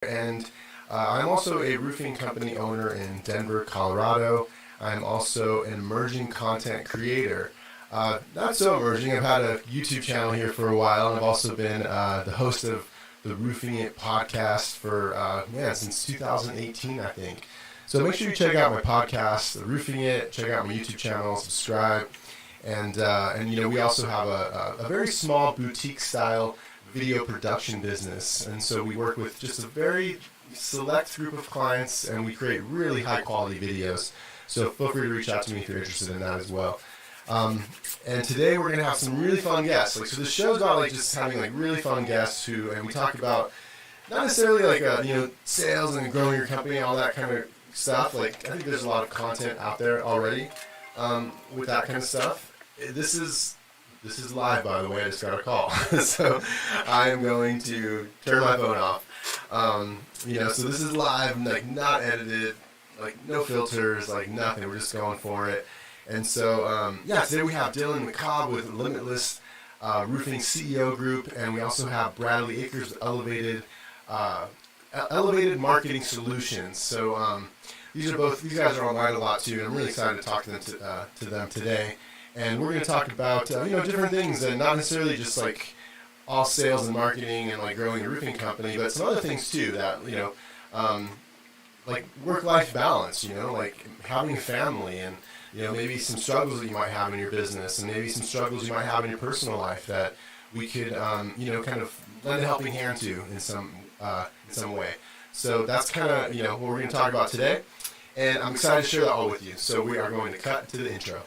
And I'm also a roofing company owner in Denver, Colorado. I'm also an emerging content creator. Not so emerging. I've had a YouTube channel here for a while, and I've also been the host of the Roofing It podcast for since 2018, I think. So make sure you check out my podcast, The Roofing It. Check out my YouTube channel, subscribe, and we also have a very small boutique style video production business, and so we work with just a very select group of clients, and we create really high quality videos. So feel free to reach out to me if you're interested in that as well. And today we're gonna have some really fun guests. So the show's about just having really fun guests and we talk about not necessarily sales and growing your company and all that kind of stuff. I think there's a lot of content out there already with that kind of stuff. This is live, by the way. I just got a call. So I am going to turn my phone off. So this is live, not edited, no filters, nothing. We're just going for it. And so, today we have Dylan McCobb with Limitless Roofing CEO Group, and we also have Bradley Akers with Elevated Marketing Solutions. So these guys are online a lot too, and I'm really excited to talk to them today. And we're going to talk about different things, and not necessarily just all sales and marketing and growing a roofing company, but some other things too that work-life balance, having a family, and maybe some struggles that you might have in your business, and maybe some struggles you might have in your personal life that we could kind of lend a helping hand to in some way. So that's kind of what we're going to talk about today, and I'm excited to share that all with you. So we are going to cut to the intro.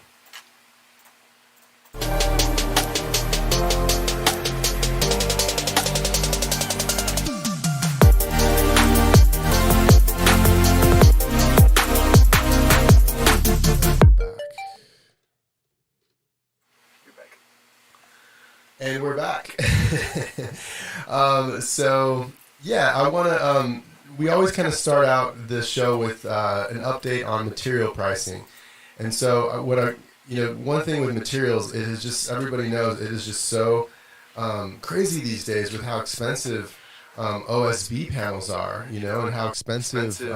And we're back. I want to. We always kind of start out this show with an update on material pricing, and so one thing with materials, it is just, everybody knows it is just so crazy these days with how expensive OSB panels are, and how expensive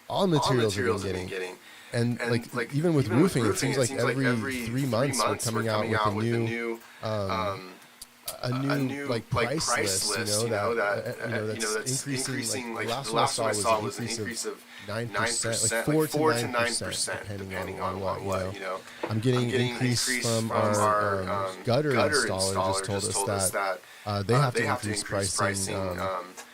all materials are getting. And even with roofing, it seems like every 3 months we're coming out with a new price list, that's increasing. The last one I saw was an increase of 9%, 4 to 9%, depending on what. I'm getting an increase from our gutter installer. Just told us that they have to increase pricing.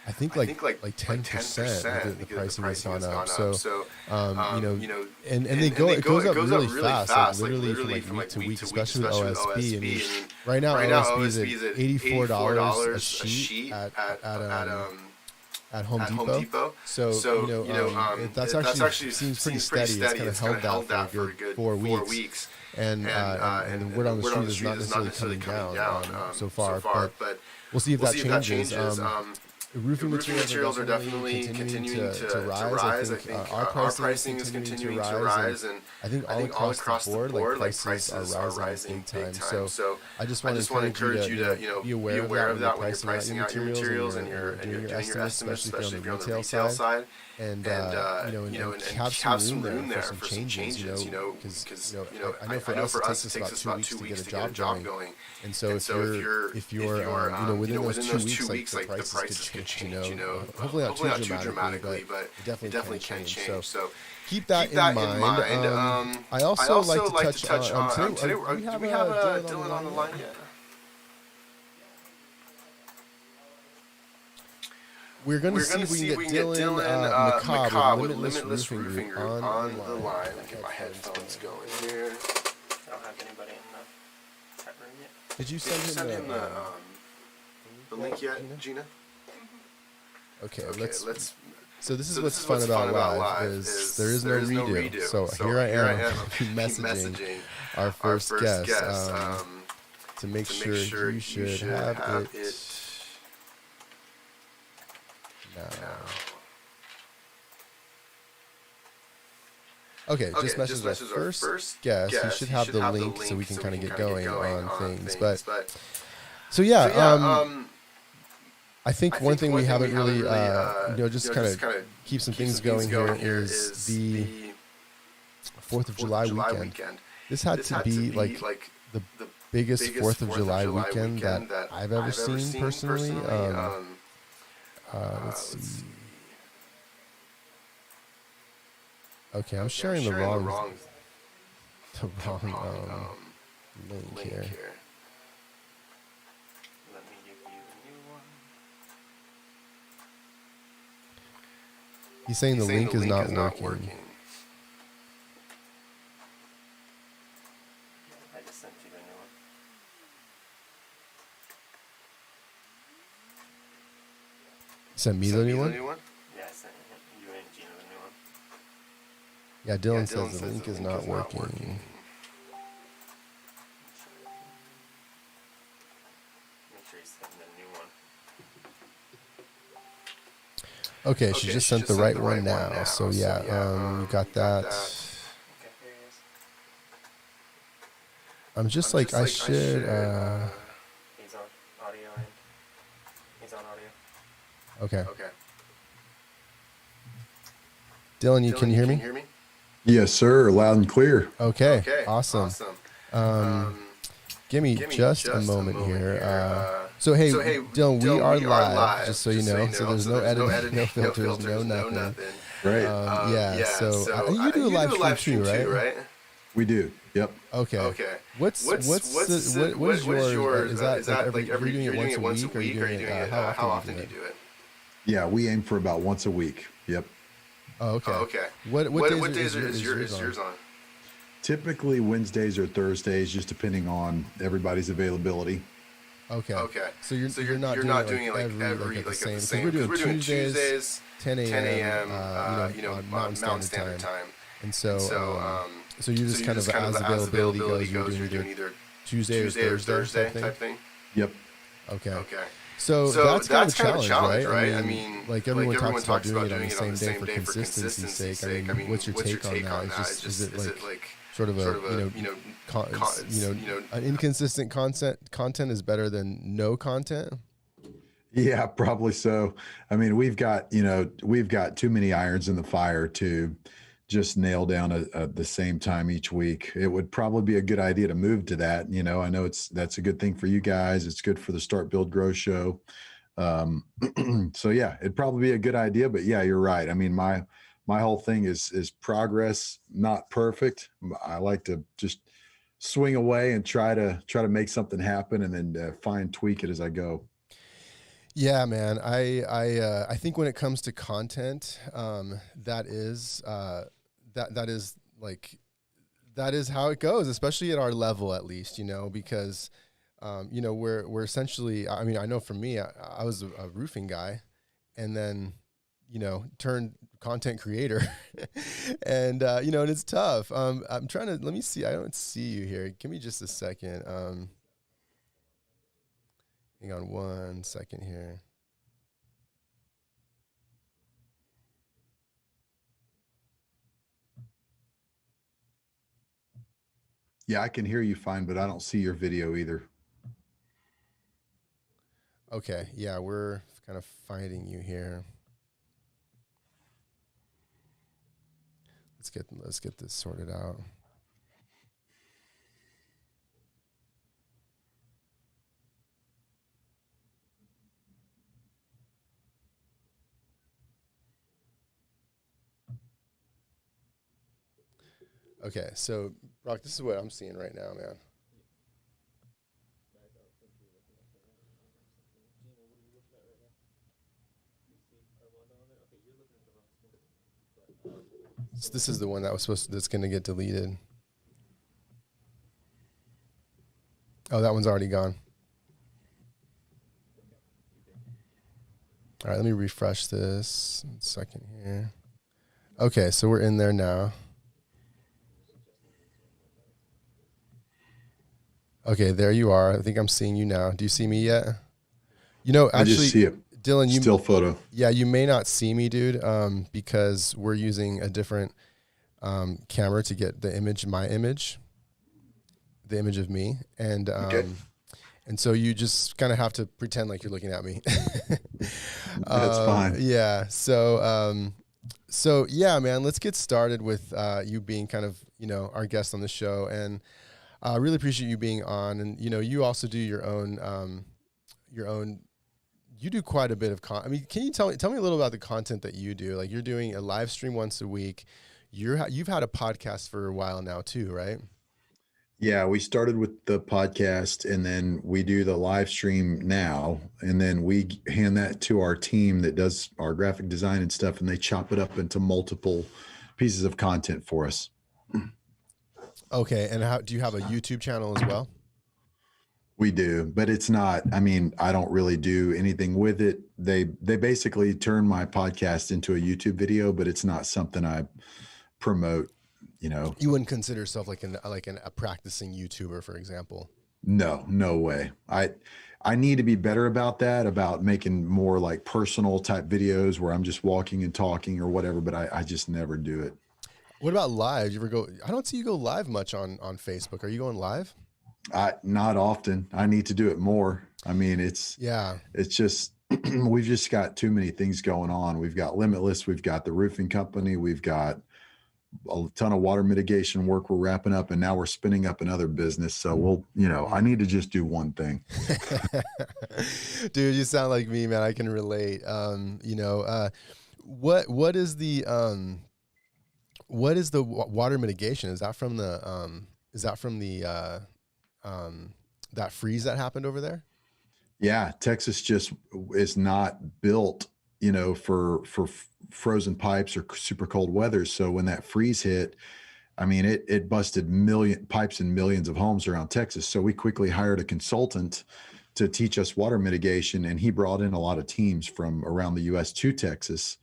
I think 10%. The pricing has gone up. So and it goes up really fast. Literally from week to week, especially with OSB. I mean, right now OSB is at $84 a sheet at Home Depot. So that's actually seems pretty steady. It's kind of held that for a good 4 weeks. And the word on the street is not necessarily coming down so far, but we'll see if that changes. Roofing materials are definitely continuing to rise. I think our pricing is continuing to rise, and I think all across the board, prices are rising big time. So I just want to encourage you to be aware of that when you're pricing out your materials and you're doing your estimates, especially if you're on the retail side. And have some room there for some changes, because I know for us it takes us about 2 weeks to get a job going. And so if you're within those 2 weeks, the prices could change. Hopefully not too dramatically, but it definitely can change. So keep that in mind. I also like to touch on today. Do we have Dylan on the line yet? We're going to see if we can get Dylan McCobb with Limitless Roofing Group on the line. I'll get my headphones going here. I don't have anybody in the chat room yet. Did you send him the link yet, Gina? Okay, let's. So this is what's fun about live is there is no redo. So here I am messaging our first guest to make sure you should have it. No. Okay, just message our first guest. He should have the link so we can kind of get going on things. But so I think one thing we haven't really, just kind of keep some things going here is the 4th of July weekend. This had to be like the biggest 4th of July weekend that I've ever seen personally. Let's see. Okay, I'm sharing the wrong link here. Let me give you a new one. He's saying the link is not working. I just sent you the new one. Send me the new one? Yeah, I sent you and Gina the new one. Yeah, Dylan says the link is not working. Make sure you send the new one. Okay, she just sent the right one now. So yeah, you got that. Okay, here it is. I'm just like, I should. He's on audio and he's on audio. Okay. Dylan, can you hear me? Yes, sir. Loud and clear. Okay, awesome. Give me just a moment here. So hey, Dylan, we are live, just so you know. So there's no editing, no filters, no nothing. Right. Yeah. So you do a live stream too, right? We do. Yep. Okay. What is your? Is that like are you doing it once a week, or are you doing it? How often do you do it? Yeah, we aim for about once a week. Yep. Oh, okay. What days is yours on? Typically Wednesdays or Thursdays, just depending on everybody's availability. Okay. So you're not doing it like every at the same. Because we're doing Tuesdays, 10 a.m. On Mountain Standard Time. And so you're just kind of as availability goes, you're doing either Tuesday or Thursday type thing. Yep. Okay. So that's kind of a challenge, right? I mean, like everyone talks about doing it on the same day for consistency's sake. I mean, what's your take on that? Is it like sort of an inconsistent content is better than no content? Yeah, probably so. I mean, we've got too many irons in the fire to just nail down the same time each week. It would probably be a good idea to move to that. I know that's a good thing for you guys. It's good for the Start, Build, Grow show. So yeah, it'd probably be a good idea, but yeah, you're right. I mean, my whole thing is progress, not perfect. I like to just swing away and try to make something happen and then tweak it as I go. Yeah, man. I think when it comes to content, that is how it goes, especially at our level, at least, because, we're essentially, I mean, I know for me, I was a roofing guy and then, turned content creator and, and it's tough. I'm trying to, let me see. I don't see you here. Give me just a second. Hang on 1 second here. Yeah, I can hear you fine, but I don't see your video either. Okay. Yeah, we're kind of finding you here. Let's get this sorted out. Okay, so Brock, this is what I'm seeing right now, man. So this is the one that's going to get deleted. Oh, that one's already gone. All right, let me refresh this. 1 second here. Okay, so we're in there now. Okay, there you are. I think I'm seeing you now. Do you see me yet? Actually, I just see it. Dylan, still photo. Yeah, you may not see me, dude, because we're using a different camera to get the image, my image, the image of me, and Okay. and so you just kind of have to pretend like you're looking at me. That's fine. Yeah. So yeah, man, let's get started with you being kind of, our guest on the show. And I really appreciate you being on. And, you also do your own, you do quite a bit of can you tell me a little about the content that you do? Like, you're doing a live stream once a week. You've had a podcast for a while now too, right? Yeah, we started with the podcast, and then we do the live stream now, and then we hand that to our team that does our graphic design and stuff, and they chop it up into multiple pieces of content for us. Okay, and how do you have a YouTube channel as well? We do, but it's not, I don't really do anything with it. They basically turn my podcast into a YouTube video, but it's not something I promote. You wouldn't consider yourself like a practicing YouTuber, for example? No way. I need to be better about that, about making more like personal type videos where I'm just walking and talking or whatever, but I just never do it. What about live? You ever go? I don't see you go live much on Facebook. Are you going live? Not often. I need to do it more. It's just, we've just got too many things going on. We've got Limitless. We've got the roofing company. We've got a ton of water mitigation work we're wrapping up, and now we're spinning up another business. So I need to just do one thing. Dude, you sound like me, man. I can relate. What is the water mitigation? Is that from that freeze that happened over there? Yeah, Texas just is not built, for frozen pipes or super cold weather. So when that freeze hit, it busted million pipes in millions of homes around Texas. So we quickly hired a consultant to teach us water mitigation, and he brought in a lot of teams from around the U.S. to Texas,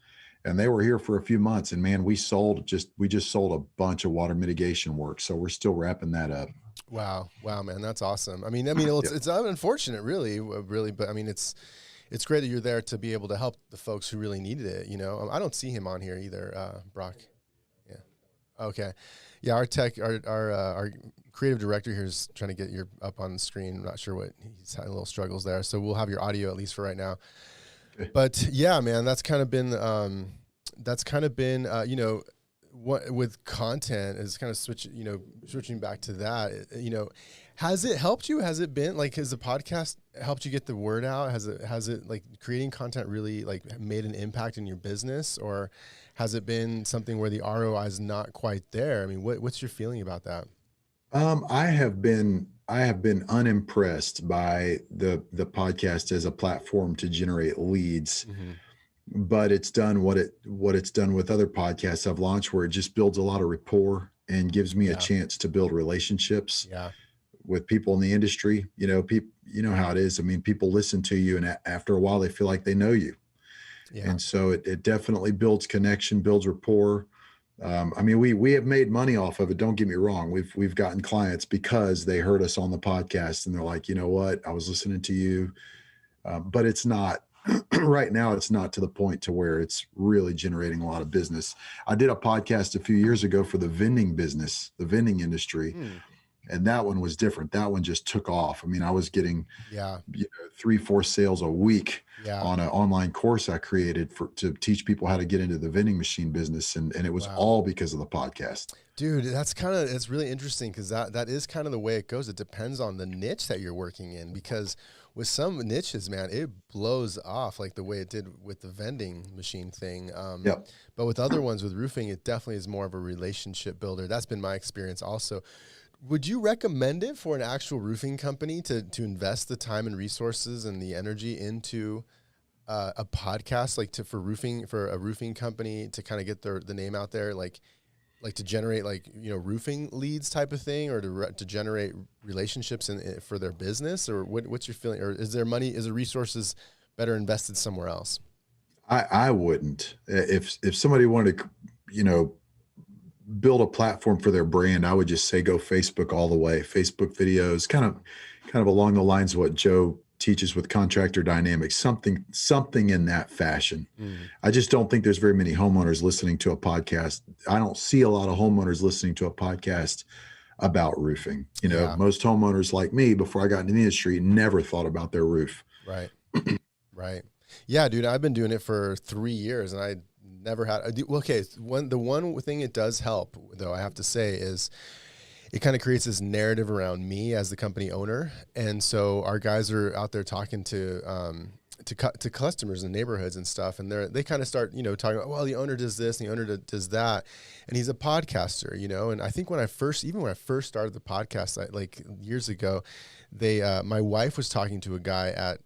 and they were here for a few months. And man, we just sold a bunch of water mitigation work. So we're still wrapping that up. Wow, man, that's awesome. It's unfortunate, really, but it's great that you're there to be able to help the folks who really needed it. I don't see him on here either, Brock. Yeah. Okay. Yeah. Our creative director here is trying to get you up on the screen. I'm not sure what he's having little struggles there. So we'll have your audio at least for right now. Okay. But yeah, man, that's kind of been, what with content is kind of switching back to that, has it helped you? Has it been like, has the podcast helped you get the word out? Has it like creating content really like made an impact in your business, or has it been something where the ROI is not quite there? What's your feeling about that? I have been unimpressed by the podcast as a platform to generate leads. Mm-hmm. But it's done what it's done with other podcasts I've launched, where it just builds a lot of rapport and gives me a chance to build relationships with people in the industry. People, how it is. People listen to you, and after a while they feel like they know you. Yeah. And so it definitely builds connection, builds rapport. We have made money off of it. Don't get me wrong. We've gotten clients because they heard us on the podcast and they're like, you know what, I was listening to you. But it's not, right now, it's not to the point to where it's really generating a lot of business. I did a podcast a few years ago for the vending business, the vending industry. And that one was different. That one just took off. I was getting 3-4 sales a week on an online course I created to teach people how to get into the vending machine business. And it was all because of the podcast. Dude, it's really interesting, because that is kind of the way it goes. It depends on the niche that you're working in, because with some niches, man, it blows off like the way it did with the vending machine thing. But with other ones, with roofing, it definitely is more of a relationship builder. That's been my experience also. Would you recommend it for an actual roofing company to invest the time and resources and the energy into a podcast, like for a roofing company to kind of get the name out there, like to generate roofing leads type of thing, or to generate relationships for their business? Or what's your feeling? Or is there resources better invested somewhere else? I wouldn't. If somebody wanted to, build a platform for their brand, I would just say go Facebook all the way. Facebook videos, kind of along the lines of what Joe teaches with contractor dynamics, something in that fashion. I just don't think there's very many homeowners listening to a podcast. I don't see a lot of homeowners listening to a podcast about roofing. Most homeowners like me, before I got into the industry, never thought about their roof. Right. Yeah, dude, I've been doing it for 3 years, and I never had. Okay, the one thing it does help, though, I have to say, is it kind of creates this narrative around me as the company owner, and so our guys are out there talking to customers in neighborhoods and stuff, and they kind of start, talking about, well, the owner does this and the owner does that, and he's a podcaster, and I think when I first started the podcast, like years ago, my wife was talking to a guy at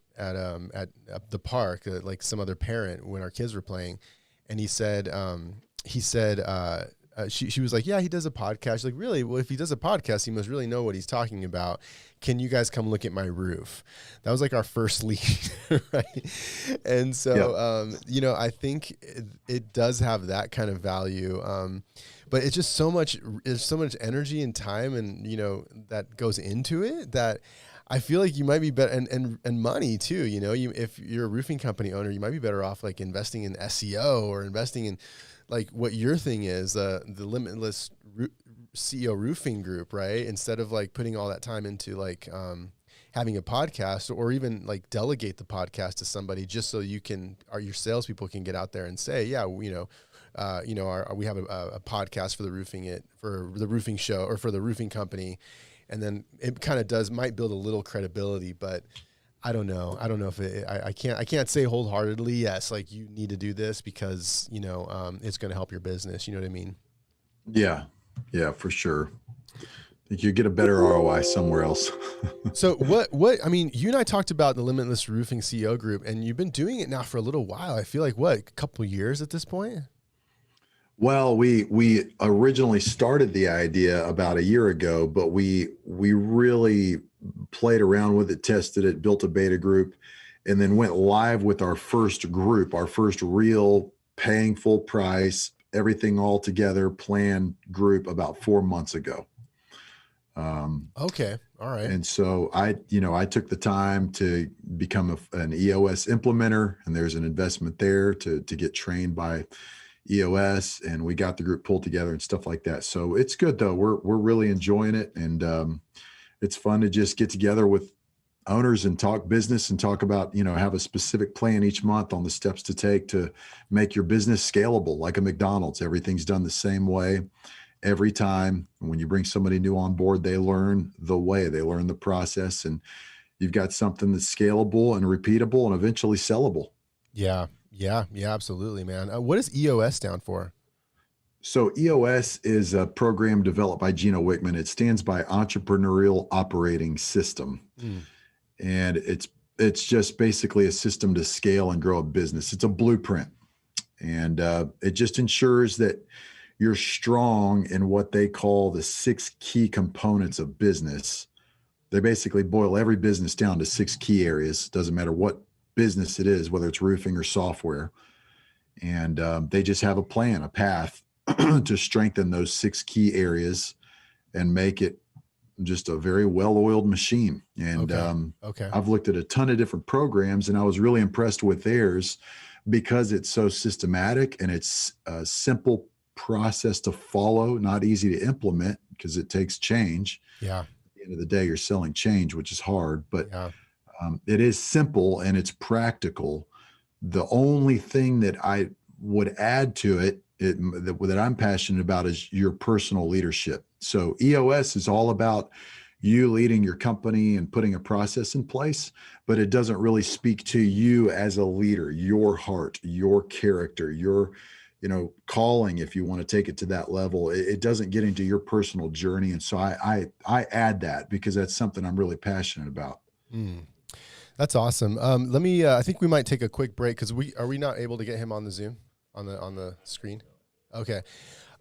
the park, like some other parent, when our kids were playing, and he said she was like, yeah, he does a podcast. She's like, really? Well, if he does a podcast, he must really know what he's talking about. Can you guys come look at my roof? That was like our first lead, right? And so, I think it does have that kind of value. But it's just there's so much energy and time and, that goes into it that I feel like you might be better, and money too, if you're a roofing company owner, you might be better off like investing in SEO or investing in like what your thing is, the Limitless CEO Roofing Group, right? Instead of like putting all that time into like having a podcast, or even like delegate the podcast to somebody just so your salespeople can get out there and say, yeah, we have a podcast for the roofing show or for the roofing company. And then it kind of might build a little credibility, but I don't know. I don't know if I can't say wholeheartedly, yes, like you need to do this because, it's going to help your business. You know what I mean? Yeah. Yeah, for sure. I think you get a better ROI somewhere else. So I mean, you and I talked about the Limitless Roofing CEO group, and you've been doing it now for a little while. I feel like a couple years at this point? Well, we originally started the idea about a year ago, but we really played around with it, tested it, built a beta group, and then went live with our first group, our first real paying full price, everything all together planned group about 4 months ago. Okay. All right. And so I took the time to become an EOS implementer, and there's an investment there to get trained by EOS, and we got the group pulled together and stuff like that. So it's good though. We're really enjoying it, and it's fun to just get together with owners and talk business and talk about, have a specific plan each month on the steps to take to make your business scalable, like a McDonald's. Everything's done the same way every time. When you bring somebody new on board, they learn the way, they learn the process, and you've got something that's scalable and repeatable and eventually sellable. Yeah. Yeah, absolutely, man. What does EOS stand for? So EOS is a program developed by Gino Wickman. It stands by Entrepreneurial Operating System. And it's just basically a system to scale and grow a business. It's a blueprint. And it just ensures that you're strong in what they call the 6 key components of business. They basically boil every business down to 6 key areas. Doesn't matter what business it is, whether it's roofing or software. And they just have a plan, a path to strengthen those 6 key areas and make it just a very well-oiled machine. And okay. I've looked at a ton of different programs, and I was really impressed with theirs because it's so systematic and it's a simple process to follow, not easy to implement because it takes change. Yeah. At the end of the day, you're selling change, which is hard, but yeah. It is simple and it's practical. The only thing that I would add to it that I'm passionate about is your personal leadership. So EOS is all about you leading your company and putting a process in place, but it doesn't really speak to you as a leader, your heart, your character, your calling, if you want to take it to that level. It doesn't get into your personal journey. And so I add that because that's something I'm really passionate about. That's awesome. Let me, I think we might take a quick break because are we not able to get him on the Zoom on the screen? Okay.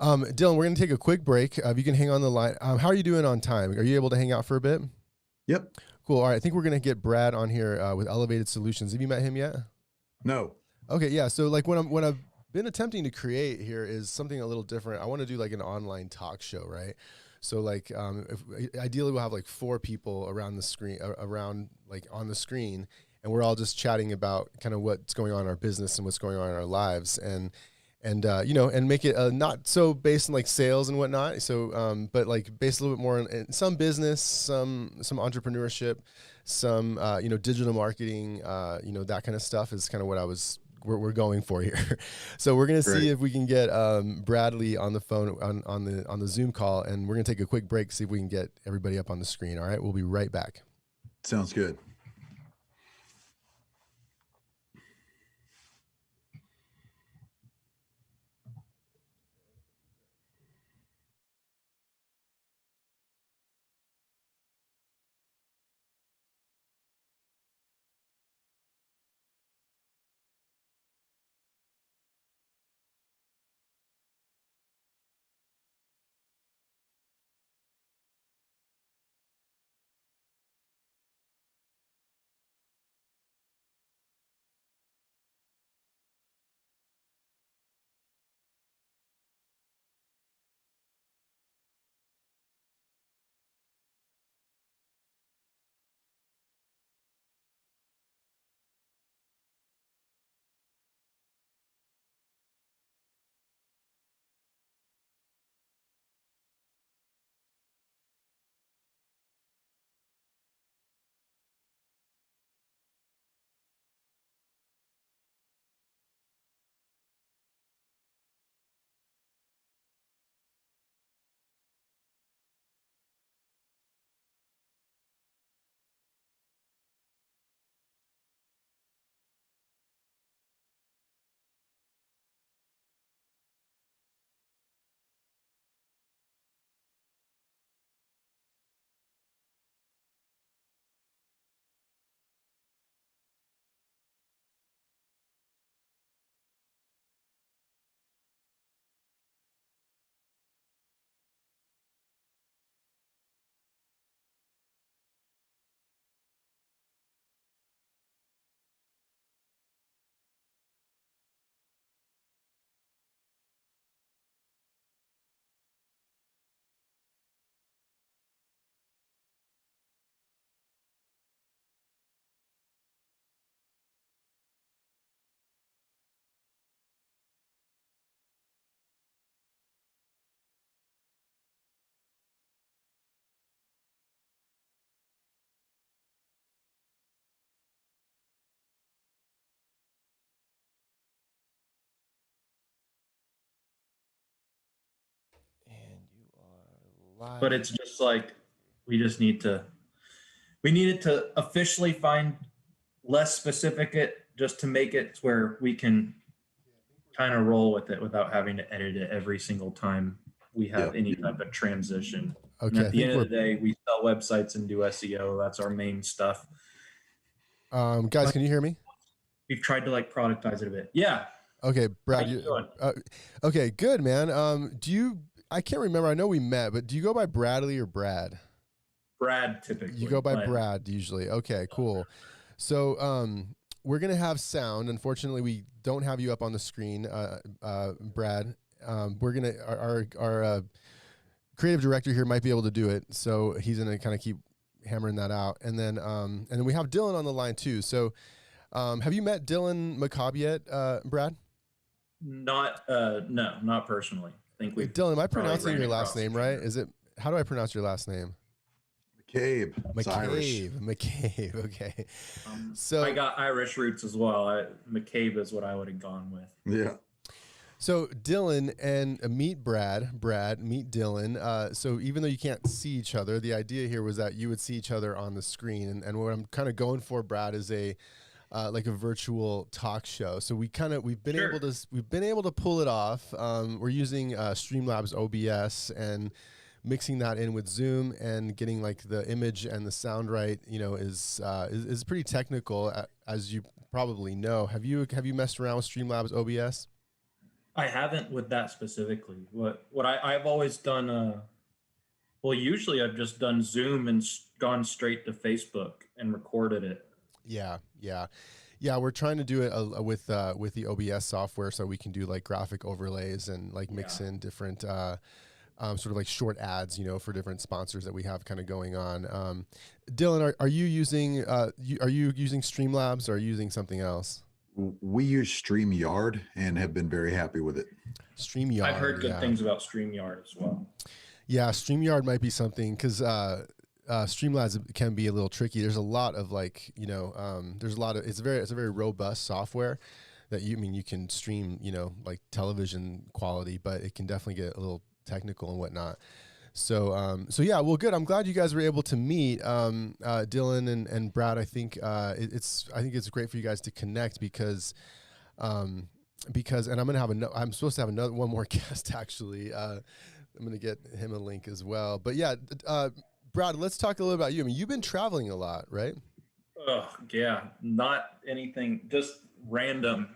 Dylan, we're going to take a quick break. If you can hang on the line. How are you doing on time? Are you able to hang out for a bit? Yep. Cool. All right. I think we're going to get Brad on here with Elevated Solutions. Have you met him yet? No. Okay. Yeah. So like what I've been attempting to create here is something a little different. I want to do like an online talk show, right? So like, ideally we'll have like 4 people around the screen, on the screen, and we're all just chatting about kind of what's going on in our business and what's going on in our lives. And and and make it not so based on like sales and whatnot. So, but like based a little bit more in some business, some entrepreneurship, some digital marketing, that kind of stuff is kind of what we're going for here. So we're gonna see if we can get Bradley on the phone on the Zoom call, and we're gonna take a quick break, see if we can get everybody up on the screen. All right, we'll be right back. Sounds good. And you are live. But it's just like we needed to officially find less specific it just to make it where we can kind of roll with it without having to edit it every single time we have any type of transition. Okay. And at the end of the day, we sell websites and do SEO. That's our main stuff. Guys, can you hear me? We've tried to like productize it a bit. Yeah. Okay, Brad. How you doing? Okay, good, man. I can't remember. I know we met, but do you go by Bradley or Brad? Brad, typically. You go by Brad usually. Okay, cool. So we're gonna have sound. Unfortunately, we don't have you up on the screen, Brad. We're gonna our creative director here might be able to do it, so he's gonna kind of keep hammering that out. And then we have Dylan on the line too. So have you met Dylan McCobb yet, Brad? No, not personally. I think we. Dylan, am I pronouncing your last name right? How do I pronounce your last name? McCabe. It's Irish. McCabe. Okay. So I got Irish roots as well. McCabe is what I would have gone with. Yeah. So Dylan and meet Brad, meet Dylan. So even though you can't see each other, the idea here was that you would see each other on the screen. And what I'm kind of going for, Brad, is like a virtual talk show. So we've been able to pull it off. We're using Streamlabs OBS and mixing that in with Zoom and getting like the image and the sound right, is pretty technical, as you probably know. Have you messed around with Streamlabs OBS? I haven't with that specifically. What I've always done, usually I've just done Zoom and gone straight to Facebook and recorded it. Yeah. We're trying to do it with the OBS software, so we can do like graphic overlays and like mix in different sort of like short ads, for different sponsors that we have kind of going on. Dylan, are you using Streamlabs or are you using something else? We use StreamYard and have been very happy with it. StreamYard. I've heard good things about StreamYard as well. Yeah, StreamYard might be something because Streamlabs can be a little tricky. There's a lot of there's a lot of it's a very robust software that you can stream like television quality, but it can definitely get a little technical and whatnot. So yeah, well, good. I'm glad you guys were able to meet, Dylan and Brad. I think it's great for you guys to connect because and I'm supposed to have one more guest actually. I'm gonna get him a link as well. But yeah, Brad, let's talk a little about you. I mean, you've been traveling a lot, right? Oh yeah, not anything, just random,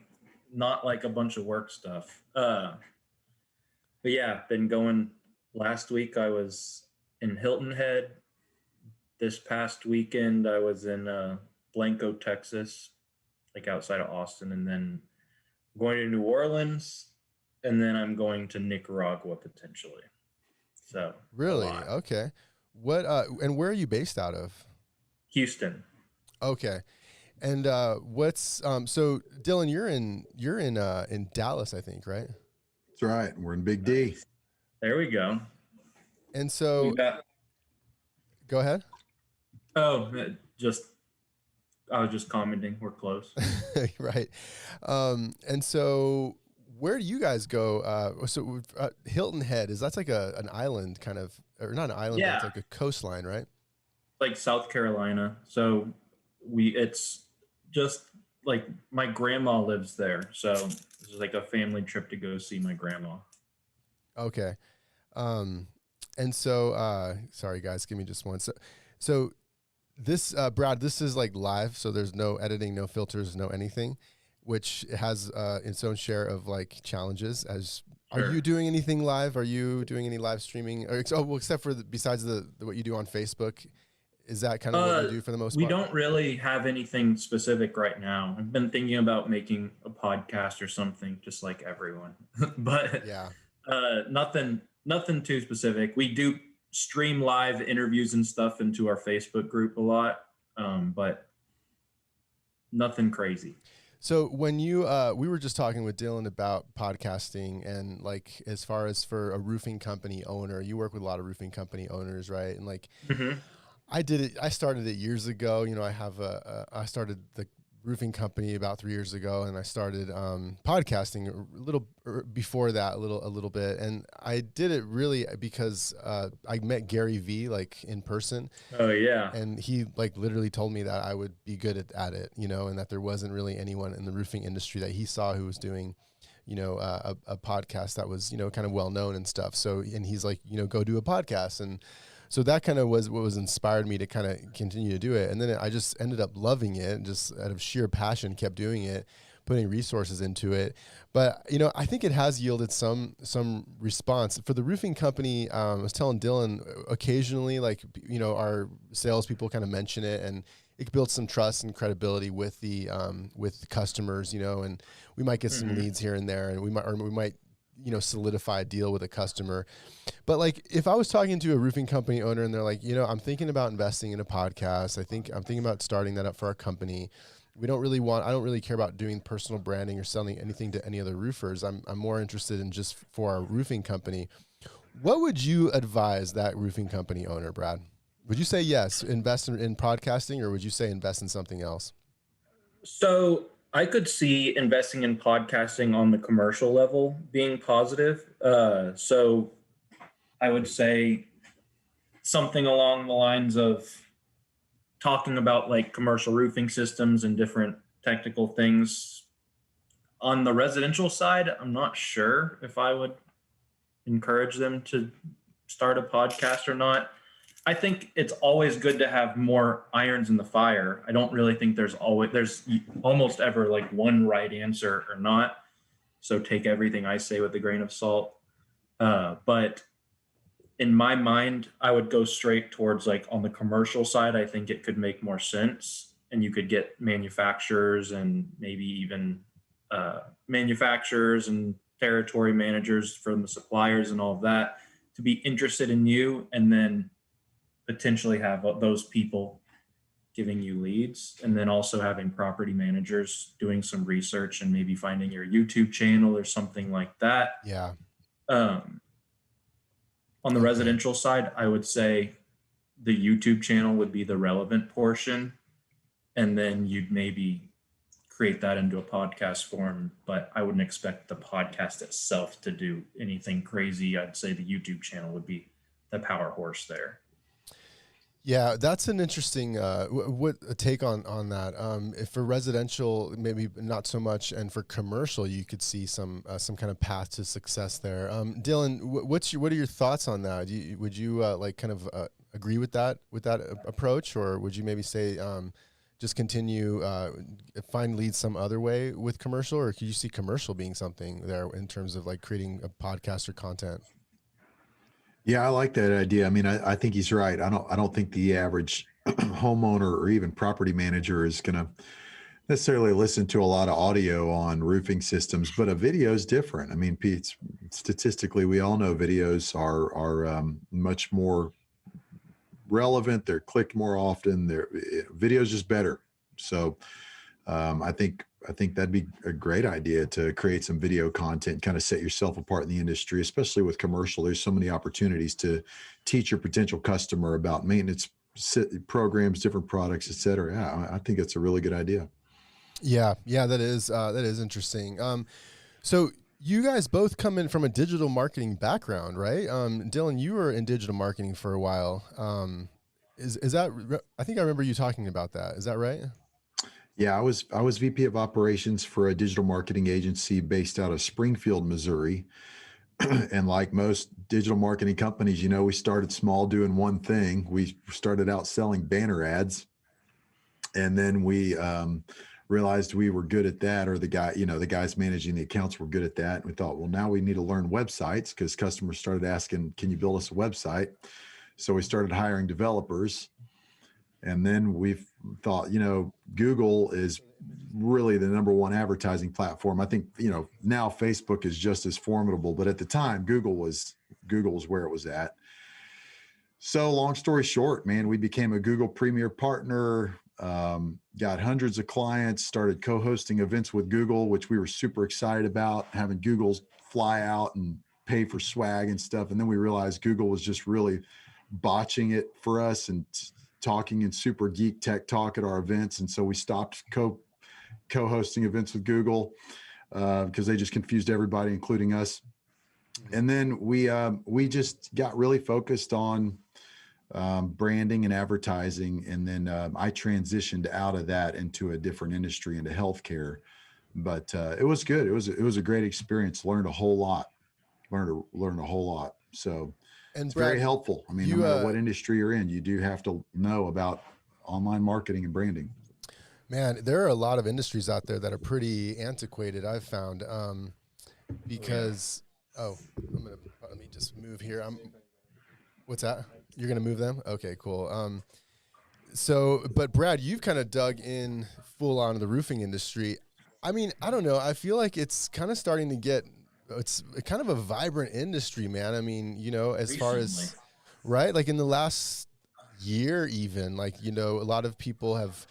not like a bunch of work stuff. But yeah, been going. Last week I was in Hilton Head. This past weekend I was in Blanco, Texas, like outside of Austin, and then going to New Orleans, and then I'm going to Nicaragua potentially. So really, okay. What and where are you based out of? Houston. Okay. And what's so Dylan, you're in Dallas, I think, right? That's right. We're in Big D. There we go. And so go ahead. Oh, I was just commenting. We're close. Right. And so where do you guys go? Hilton Head, that's like an island kind of, or not an island, but it's like a coastline, right? Like South Carolina. So it's just like my grandma lives there. So it's like a family trip to go see my grandma. Okay. And so, sorry guys, give me just one. So this, Brad, this is like live. So there's no editing, no filters, no anything, which has, its own share of like challenges. Are you doing anything live? Are you doing any live streaming except for besides what you do on Facebook? Is that kind of what you do for the most part? We don't really have anything specific right now. I've been thinking about making a podcast or something, just like everyone, but yeah, nothing too specific. We do stream live interviews and stuff into our Facebook group a lot, but nothing crazy. So when we were just talking with Dylan about podcasting and like, as far as for a roofing company owner, you work with a lot of roofing company owners, right? And like, I did it. I started it years ago. I started the roofing company about 3 years ago, and I started podcasting a little before that, a little bit. And I did it really because I met Gary V like in person. Oh yeah. And he like literally told me that I would be good at it, and that there wasn't really anyone in the roofing industry that he saw who was doing, a podcast that was, kind of well known and stuff. So, and he's like, go do a podcast. And so that kind of was what was inspired me to kind of continue to do it. And then I just ended up loving it, just out of sheer passion, kept doing it, putting resources into it. But, I think it has yielded some response. For the roofing company, I was telling Dylan, occasionally, like, our salespeople kind of mention it, and it builds some trust and credibility with the customers, and we might get some leads here and there, and we might solidify a deal with a customer. But like, if I was talking to a roofing company owner and they're like, I'm thinking about investing in a podcast. I'm thinking about starting that up for our company. I don't really care about doing personal branding or selling anything to any other roofers. I'm more interested in just for our roofing company. What would you advise that roofing company owner, Brad? Would you say yes, invest in podcasting, or would you say invest in something else? So I could see investing in podcasting on the commercial level being positive. So I would say something along the lines of talking about like commercial roofing systems and different technical things. On the residential side, I'm not sure if I would encourage them to start a podcast or not. I think it's always good to have more irons in the fire. I don't really think there's almost ever like one right answer or not. So take everything I say with a grain of salt. But in my mind, I would go straight towards like on the commercial side. I think it could make more sense, and you could get manufacturers and maybe even manufacturers and territory managers from the suppliers and all of that to be interested in you, and then potentially have those people giving you leads, and then also having property managers doing some research and maybe finding your YouTube channel or something like that. Yeah. On the residential side, I would say the YouTube channel would be the relevant portion, and then you'd maybe create that into a podcast form, but I wouldn't expect the podcast itself to do anything crazy. I'd say the YouTube channel would be the power horse there. Yeah, that's an interesting what a take on that. If for residential, maybe not so much, and for commercial, you could see some kind of path to success there. Dylan, what are your thoughts on that? Would you agree with that approach, or would you maybe say just continue find leads some other way with commercial, or could you see commercial being something there in terms of like creating a podcast or content? Yeah, I like that idea. I mean, I think he's right. I don't think the average homeowner or even property manager is going to necessarily listen to a lot of audio on roofing systems, but a video is different. I mean, Pete, statistically, we all know videos are much more relevant. They're clicked more often. Video's just better. So I think that'd be a great idea to create some video content, kind of set yourself apart in the industry, especially with commercial. There's so many opportunities to teach your potential customer about maintenance programs, different products, et cetera. Yeah, I think it's a really good idea. Yeah, that is interesting. So you guys both come in from a digital marketing background, right? Dylan, you were in digital marketing for a while. Is that? I think I remember you talking about that. Is that right? Yeah, I was VP of operations for a digital marketing agency based out of Springfield, Missouri. And like most digital marketing companies, we started small doing one thing. We started out selling banner ads. And then we realized we were good at that, or the guys managing the accounts were good at that. And we thought, well, now we need to learn websites, because customers started asking, can you build us a website? So we started hiring developers. And then we thought, Google is really the number one advertising platform. I think, now Facebook is just as formidable, but at the time, Google was where it was at. So long story short, man, we became a Google Premier partner, got hundreds of clients, started co-hosting events with Google, which we were super excited about, having Google's fly out and pay for swag and stuff. And then we realized Google was just really botching it for us and talking in super geek tech talk at our events. And so we stopped co-hosting events with Google because they just confused everybody, including us. And then we just got really focused on branding and advertising. And then I transitioned out of that into a different industry, into healthcare. But it was good. It was a great experience. Learned a whole lot. So and it's Brad, very helpful. I mean, no matter what industry you're in, you do have to know about online marketing and branding. Man, there are a lot of industries out there that are pretty antiquated, I've found, because, let me just move here. What's that? You're going to move them? Okay, cool. But Brad, you've kind of dug in full on to the roofing industry. I mean, I don't know. I feel like it's kind of starting to it's kind of a vibrant industry, man. I mean, as Recently. far as, right? Like in the last year, even, like, a lot of people have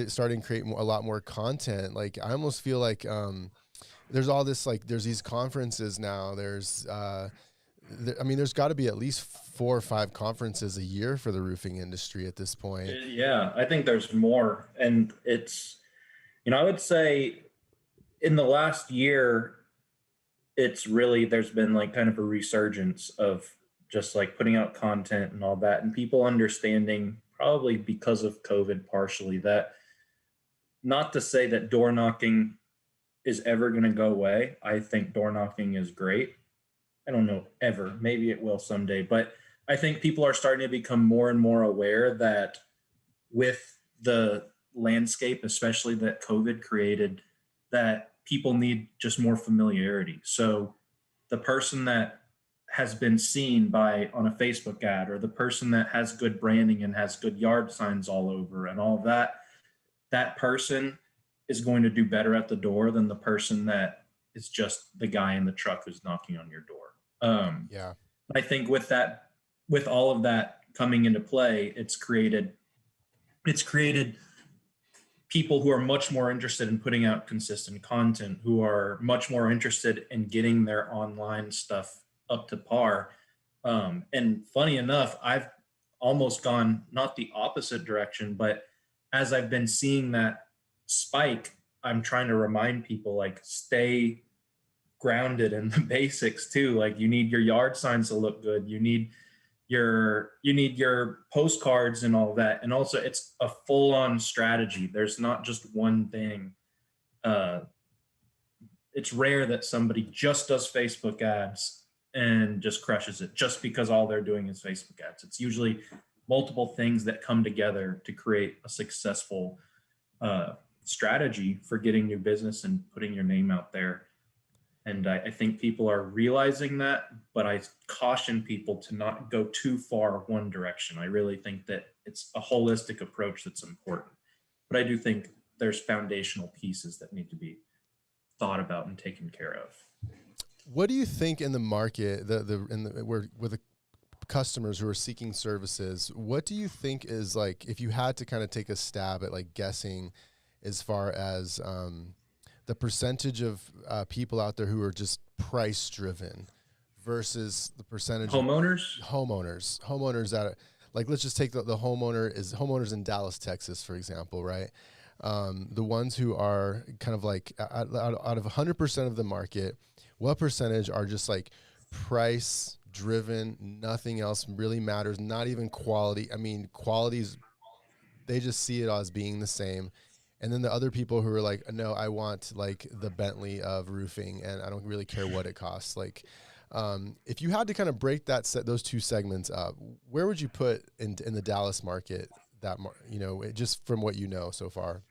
starting to create a lot more content. Like, I almost feel like there's all this, like, there's these conferences now. There's there's got to be at least 4 or 5 conferences a year for the roofing industry at this point. Yeah, I think there's more. And it's, I would say in the last year, it's really, there's been like kind of a resurgence of just like putting out content and all that, and people understanding, probably because of COVID partially, that not to say that door knocking is ever going to go away. I think door knocking is great. I don't know ever, maybe it will someday, but I think people are starting to become more and more aware that with the landscape, especially that COVID created, that people need just more familiarity. So the person that has been seen on a Facebook ad, or the person that has good branding and has good yard signs all over and all that person is going to do better at the door than the person that is just the guy in the truck who's knocking on your door. Yeah. I think with all of that coming into play, it's created it's created people who are much more interested in putting out consistent content, who are much more interested in getting their online stuff up to par. And funny enough, I've almost gone not the opposite direction, but as I've been seeing that spike, I'm trying to remind people like stay grounded in the basics too. Like you need your yard signs to look good. You need your postcards and all that. And also it's a full-on strategy. There's not just one thing. It's rare that somebody just does Facebook ads and just crushes it just because all they're doing is Facebook ads. It's usually multiple things that come together to create a successful strategy for getting new business and putting your name out there. And I think people are realizing that, but I caution people to not go too far one direction. I really think that it's a holistic approach that's important. But I do think there's foundational pieces that need to be thought about and taken care of. What do you think in the market, with the customers who are seeking services, what do you think is like, if you had to kind of take a stab at like guessing as far as the percentage of people out there who are just price driven versus the percentage homeowners that like, let's just take the homeowners in Dallas, Texas, for example, right? The ones who are kind of like out of 100% of the market, what percentage are just like price driven? Nothing else really matters. Not even quality. I mean, qualities, they just see it as being the same. And then the other people who are like, no, I want like the Bentley of roofing and I don't really care what it costs. Like, if you had to kind of break those two segments up, where would you put in the Dallas market just from what you know so far?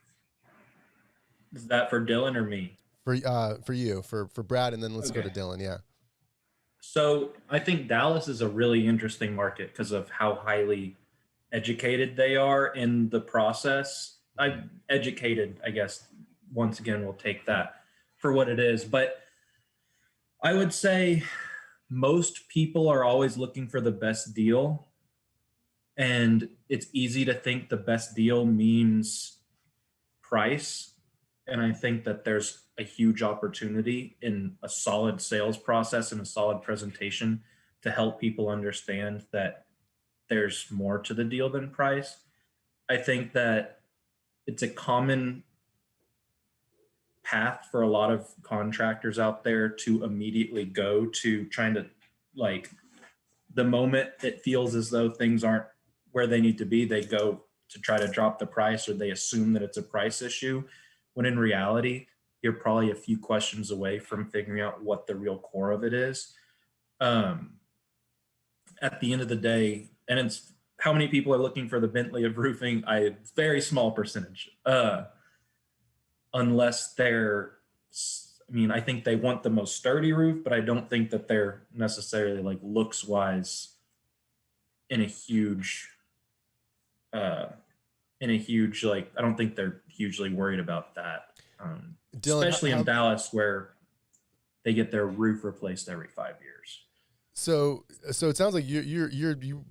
Is that for Dylan or me? For you, for Brad, and then let's go to Dylan. Yeah. So I think Dallas is a really interesting market because of how highly educated they are in the process. Educated, I guess, once again, we'll take that for what it is. But I would say most people are always looking for the best deal. And it's easy to think the best deal means price. And I think that there's a huge opportunity in a solid sales process and a solid presentation to help people understand that there's more to the deal than price. I think that it's a common path for a lot of contractors out there to immediately go to trying to, like, the moment it feels as though things aren't where they need to be, they go to try to drop the price, or they assume that it's a price issue, when in reality, you're probably a few questions away from figuring out what the real core of it is. At the end of the day, and it's how many people are looking for the Bentley of roofing? Very small percentage. Unless they're, I think they want the most sturdy roof, but I don't think that they're necessarily like looks wise in a huge, I don't think they're hugely worried about that. Dylan, especially in Dallas, where they get their roof replaced every 5 years. So it sounds like you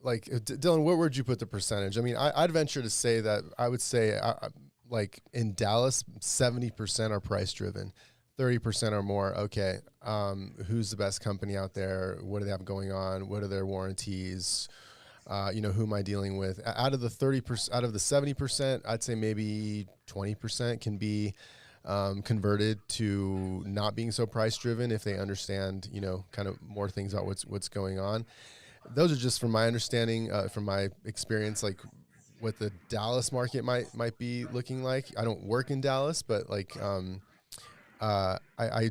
like, Dylan, where would you put the percentage? I mean, I'd venture to say that I would say like in Dallas, 70% are price driven, 30% or more. Okay. Who's the best company out there? What do they have going on? What are their warranties? Who am I dealing with? Out of the 30%, out of the 70%, I'd say maybe 20% can be converted to not being so price driven if they understand, kind of more things about what's going on. Those are just from my understanding, from my experience, like what the Dallas market might be looking like. I don't work in Dallas, but like I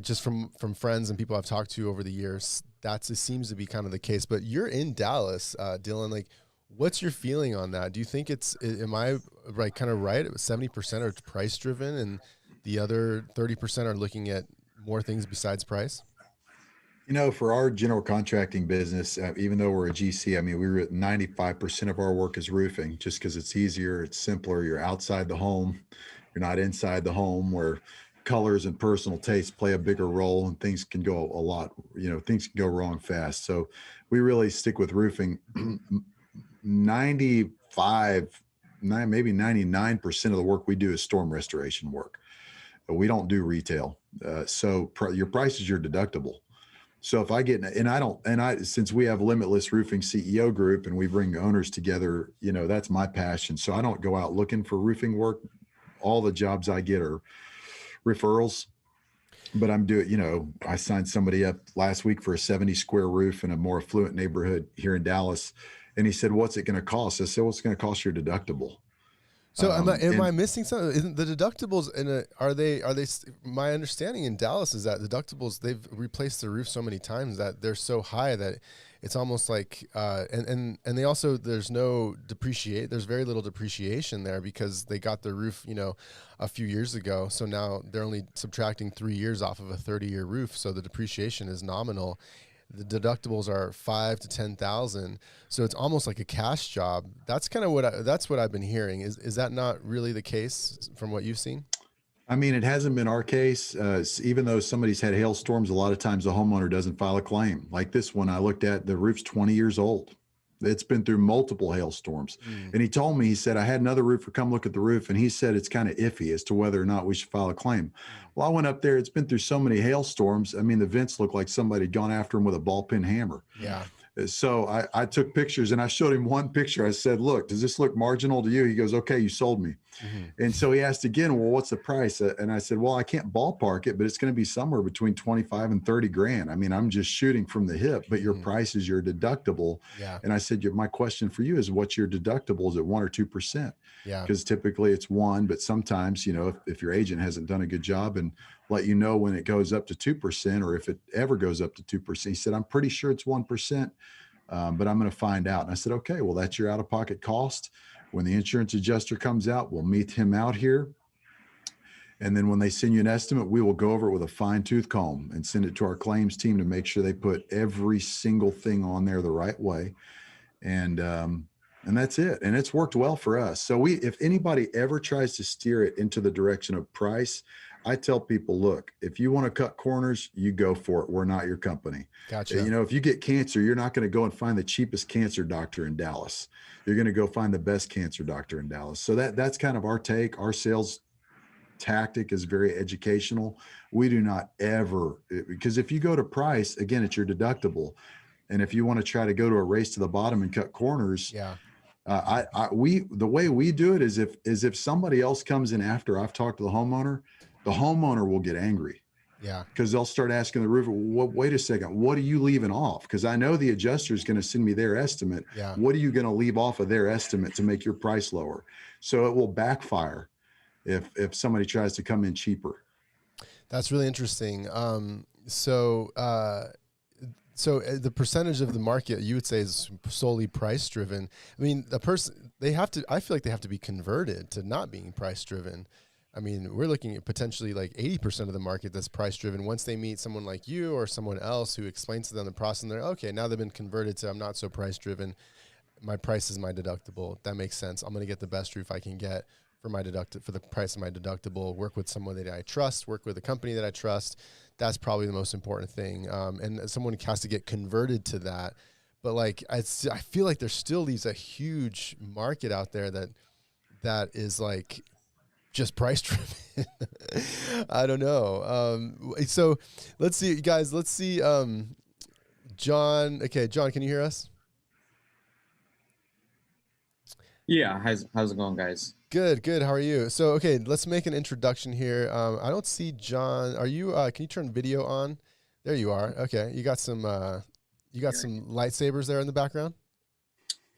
just from friends and people I've talked to over the years, it seems to be kind of the case. But you're in Dallas, Dylan. Like, what's your feeling on that? Do you think am I right? Kind of right? 70% are price driven, and the other 30% are looking at more things besides price. For our general contracting business, even though we're a GC, we're at 95% of our work is roofing, just because it's easier, it's simpler. You're outside the home, you're not inside the home, where colors and personal taste play a bigger role, and things can go things can go wrong fast. So we really stick with roofing. 95 maybe 99% of the work we do is storm restoration work. We don't do retail. So your price is your deductible. So if I get, since we have Limitless Roofing CEO group and we bring owners together, that's my passion. So I don't go out looking for roofing work. All the jobs I get are referrals, but I'm doing, I signed somebody up last week for a 70 square roof in a more affluent neighborhood here in Dallas. And he said, "What's it going to cost?" I said, "What's going to cost your deductible?" So am I missing something? Isn't the deductibles are they my understanding in Dallas is that deductibles, they've replaced the roof so many times that they're so high that it's almost like and they also, there's very little depreciation there because they got the roof, a few years ago. So now they're only subtracting 3 years off of a 30-year roof. So the depreciation is nominal. The deductibles are 5,000 to 10,000, so it's almost like a cash job. That's kind of that's what I've been hearing. Is that not really the case from what you've seen? I mean, it hasn't been our case. Even though somebody's had hailstorms, a lot of times the homeowner doesn't file a claim. Like this one I looked at, the roof's 20 years old. It's been through multiple hailstorms. And he told me, he said, I had another roofer come look at the roof and he said it's kind of iffy as to whether or not we should file a claim. Well, I went up there. It's been through so many hailstorms. I mean, the vents look like somebody had gone after him with a ball peen hammer. Yeah. So I took pictures and I showed him one picture. I said, "Look, does this look marginal to you?" He goes, "Okay, you sold me." And so he asked again, "Well, what's the price?" And I said, "Well, I can't ballpark it, but it's going to be somewhere between 25 and 30 grand. I mean, I'm just shooting from the hip, but your price is your deductible." Yeah. And I said, "My question for you is, what's your deductible? Is it 1 or 2%? Yeah. Because typically it's 1, but sometimes, if your agent hasn't done a good job and let you know when it goes up to 2%, or if it ever goes up to 2%. He said, "I'm pretty sure it's 1%. But I'm going to find out." And I said, "Okay, well, that's your out-of-pocket cost. When the insurance adjuster comes out, we'll meet him out here. And then when they send you an estimate, we will go over it with a fine-tooth comb and send it to our claims team to make sure they put every single thing on there the right way." And that's it. And it's worked well for us. So if anybody ever tries to steer it into the direction of price, I tell people, look, if you want to cut corners, you go for it. We're not your company. Gotcha. If you get cancer, you're not going to go and find the cheapest cancer doctor in Dallas. You're going to go find the best cancer doctor in Dallas. So that's kind of our take. Our sales tactic is very educational. We do not ever, because if you go to price, again, it's your deductible. And if you want to try to go to a race to the bottom and cut corners, the way we do it is if somebody else comes in after I've talked to the homeowner will get angry. Yeah. Because they'll start asking the roofer, "Well, wait a second, what are you leaving off? Because I know the adjuster is going to send me their estimate. Yeah. What are you going to leave off of their estimate to make your price lower?" So it will backfire if somebody tries to come in cheaper. That's really interesting. So the percentage of the market you would say is solely price driven. I mean, I feel like they have to be converted to not being price driven. I mean, we're looking at potentially like 80% of the market that's price driven. Once they meet someone like you or someone else who explains to them the process, and they're okay, now they've been converted to, I'm not so price driven. My price is my deductible. That makes sense. I'm going to get the best roof I can get for the price of my deductible. Work with someone that I trust. Work with a company that I trust. That's probably the most important thing. And someone has to get converted to that. But like, I feel like there still leaves a huge market out there that is like just price driven. I don't know. So let's see, guys. Let's see. John. Okay, John, can you hear us? Yeah. How's it going, guys? Good. How are you? So, okay, let's make an introduction here. I don't see John. Are you? Can you turn video on? There you are. Okay, you got some lightsabers there in the background.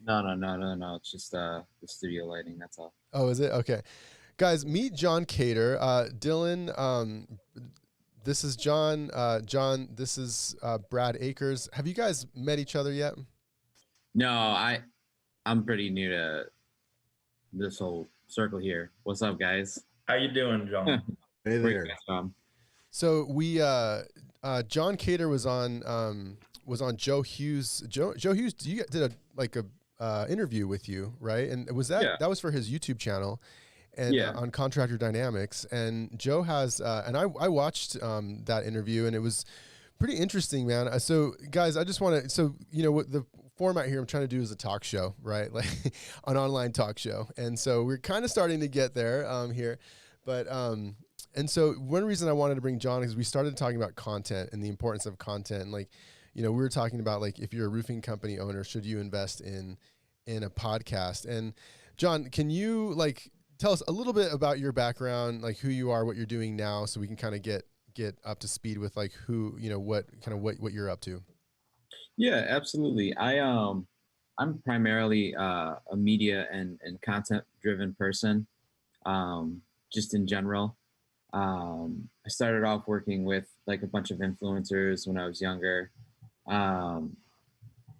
No. It's just the studio lighting. That's all. Oh, is it? Okay, guys, meet John Cater. Dylan. This is John. John. This is Brad Akers. Have you guys met each other yet? No, I'm pretty new to this whole circle here. What's up, guys? How you doing, John? Hey there. So we John Cater was on Joe Hughes. Joe Hughes, you did a interview with you, right? And was that was for his YouTube channel and on Contractor Dynamics. And Joe has and I watched that interview, and it was pretty interesting, man. So guys, I just want to, what format here I'm trying to do is a talk show, right? Like an online talk show. And so we're kind of starting to get there here. But and so one reason I wanted to bring John is we started talking about content and the importance of content. And like, you know, we were talking about like if you're a roofing company owner, should you invest in a podcast? And John, can you like tell us a little bit about your background, like who you are, what you're doing now, so we can kind of get up to speed with like who, you know, what you're up to. Yeah, absolutely. I'm primarily a media and content driven person, just in general. I started off working with like a bunch of influencers when I was younger,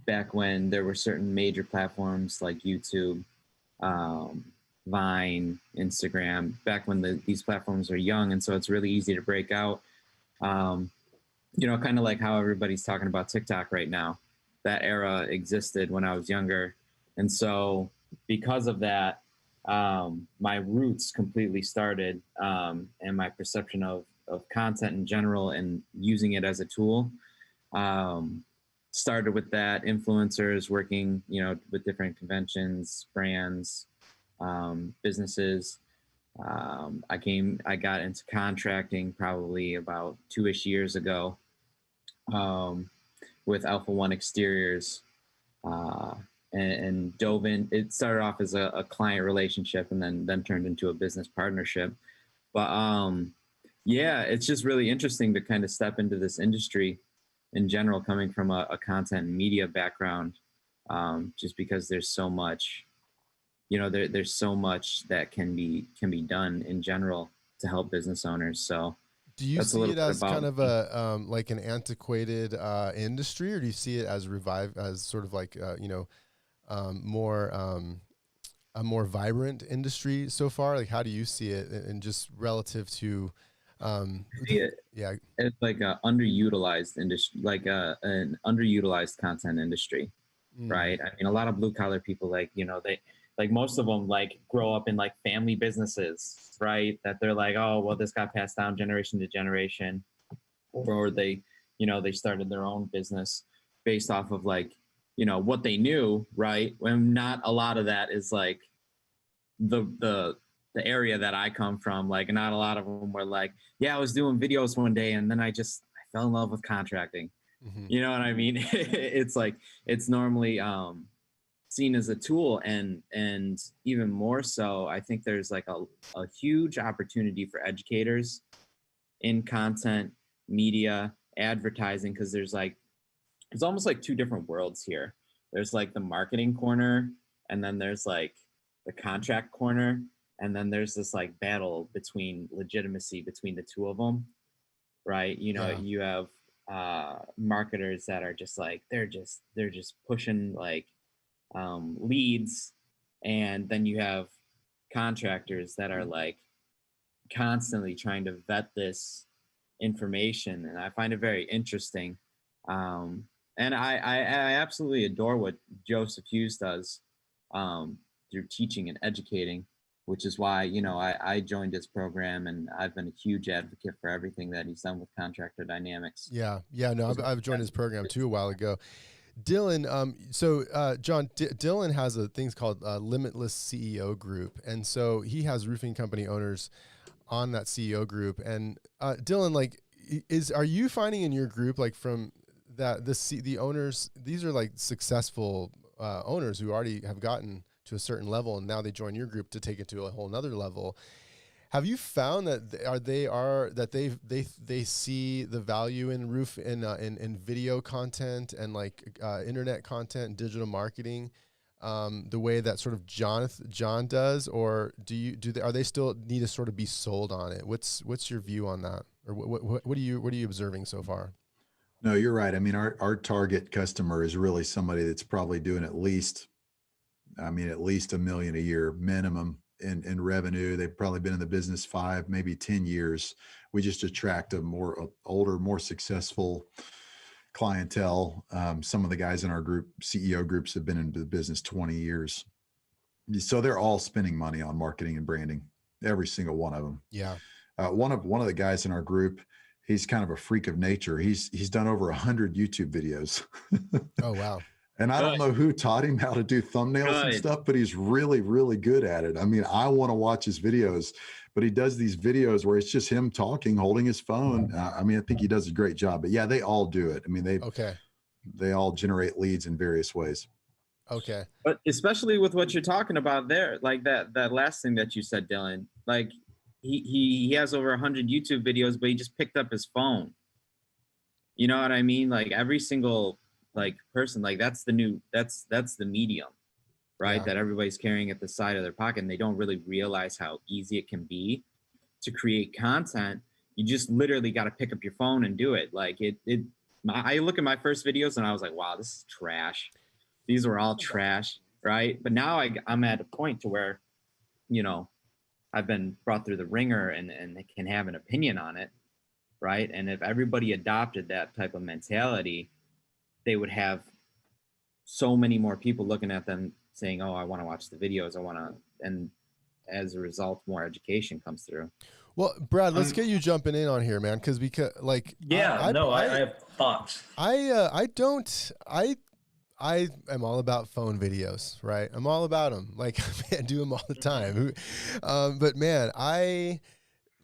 back when there were certain major platforms like YouTube, Vine, Instagram, back when these platforms are young. And so it's really easy to break out. You know, kind of like how everybody's talking about TikTok right now. That era existed when I was younger. And so because of that, my roots completely started, and my perception of content in general and using it as a tool started with that. Influencers, working, you know, with different conventions, brands, businesses. I got into contracting probably about 2-ish years ago, with Alpha One Exteriors, and dove in. It started off as a client relationship and then turned into a business partnership. But yeah, it's just really interesting to kind of step into this industry in general, coming from a content and media background, just because there's so much, you know, there's so much that can be done in general to help business owners. So do you see it as kind of a like an antiquated industry, or do you see it as as sort of like you know, more a more vibrant industry so far? Like how do you see it, and just relative to yeah, it's like a underutilized industry, like an underutilized content industry, right? I mean, a lot of blue collar people, like, you know, they, like most of them like grow up in like family businesses, right? That they're like, oh, well, this got passed down generation to generation, or they, you know, they started their own business based off of like, you know, what they knew, right? When not a lot of that is like the area that I come from. Like, not a lot of them were like, yeah, I was doing videos one day and then I fell in love with contracting. Mm-hmm. You know what I mean? It's like, it's normally seen as a tool, and even more so, I think there's like a huge opportunity for educators in content, media, advertising, because there's almost like two different worlds here. There's like the marketing corner, and then there's like the contract corner, and then there's this like battle between legitimacy between the two of them, right? You know, yeah. You have marketers that are just like, they're just pushing like leads, and then you have contractors that are like constantly trying to vet this information, and I find it very interesting. And I absolutely adore what Joseph Hughes does through teaching and educating, which is why, you know, I joined his program, and I've been a huge advocate for everything that he's done with Contractor Dynamics. Yeah, no, I've joined his program too a while ago. Dylan, John, Dylan has a thing called Limitless CEO Group, and so he has roofing company owners on that CEO group. And Dylan, like, are you finding in your group, like, from that the owners, these are like successful owners who already have gotten to a certain level, and now they join your group to take it to a whole nother level? Have you found that they see the value in video content and like internet content and digital marketing, the way that sort of John does, or are they still need to sort of be sold on it? What's your view on that, or what are you observing so far? No, you're right. I mean, our target customer is really somebody that's probably doing at least $1 million a year minimum in revenue. They've probably been in the business 5, maybe 10 years. We just attract a more older, more successful clientele. Some of the guys in our group, CEO groups, have been in the business 20 years. So they're all spending money on marketing and branding, every single one of them. Yeah. One of the guys in our group, he's kind of a freak of nature. He's done over 100 YouTube videos. Oh, wow. And I don't know who taught him how to do thumbnails and stuff, but he's really, really good at it. I mean, I want to watch his videos, but he does these videos where it's just him talking, holding his phone. I mean, I think he does a great job, but yeah, they all do it. I mean, they all generate leads in various ways. Okay. But especially with what you're talking about there, like that last thing that you said, Dylan, like he has over 100 YouTube videos, but he just picked up his phone. You know what I mean? Like every single person, like that's the medium, right? Yeah. That everybody's carrying at the side of their pocket, and they don't really realize how easy it can be to create content. You just literally got to pick up your phone and do it. Like I look at my first videos and I was like, wow, this is trash. These were all trash, right? But now I'm at a point to where, you know, I've been brought through the ringer and can have an opinion on it, right? And if everybody adopted that type of mentality, they would have so many more people looking at them saying, oh, I want to watch the videos. And as a result, more education comes through. Well, Brad, let's get you jumping in on here, man. Because like, I have thoughts. I am all about phone videos, right? I'm all about them. Like, I do them all the time. But man,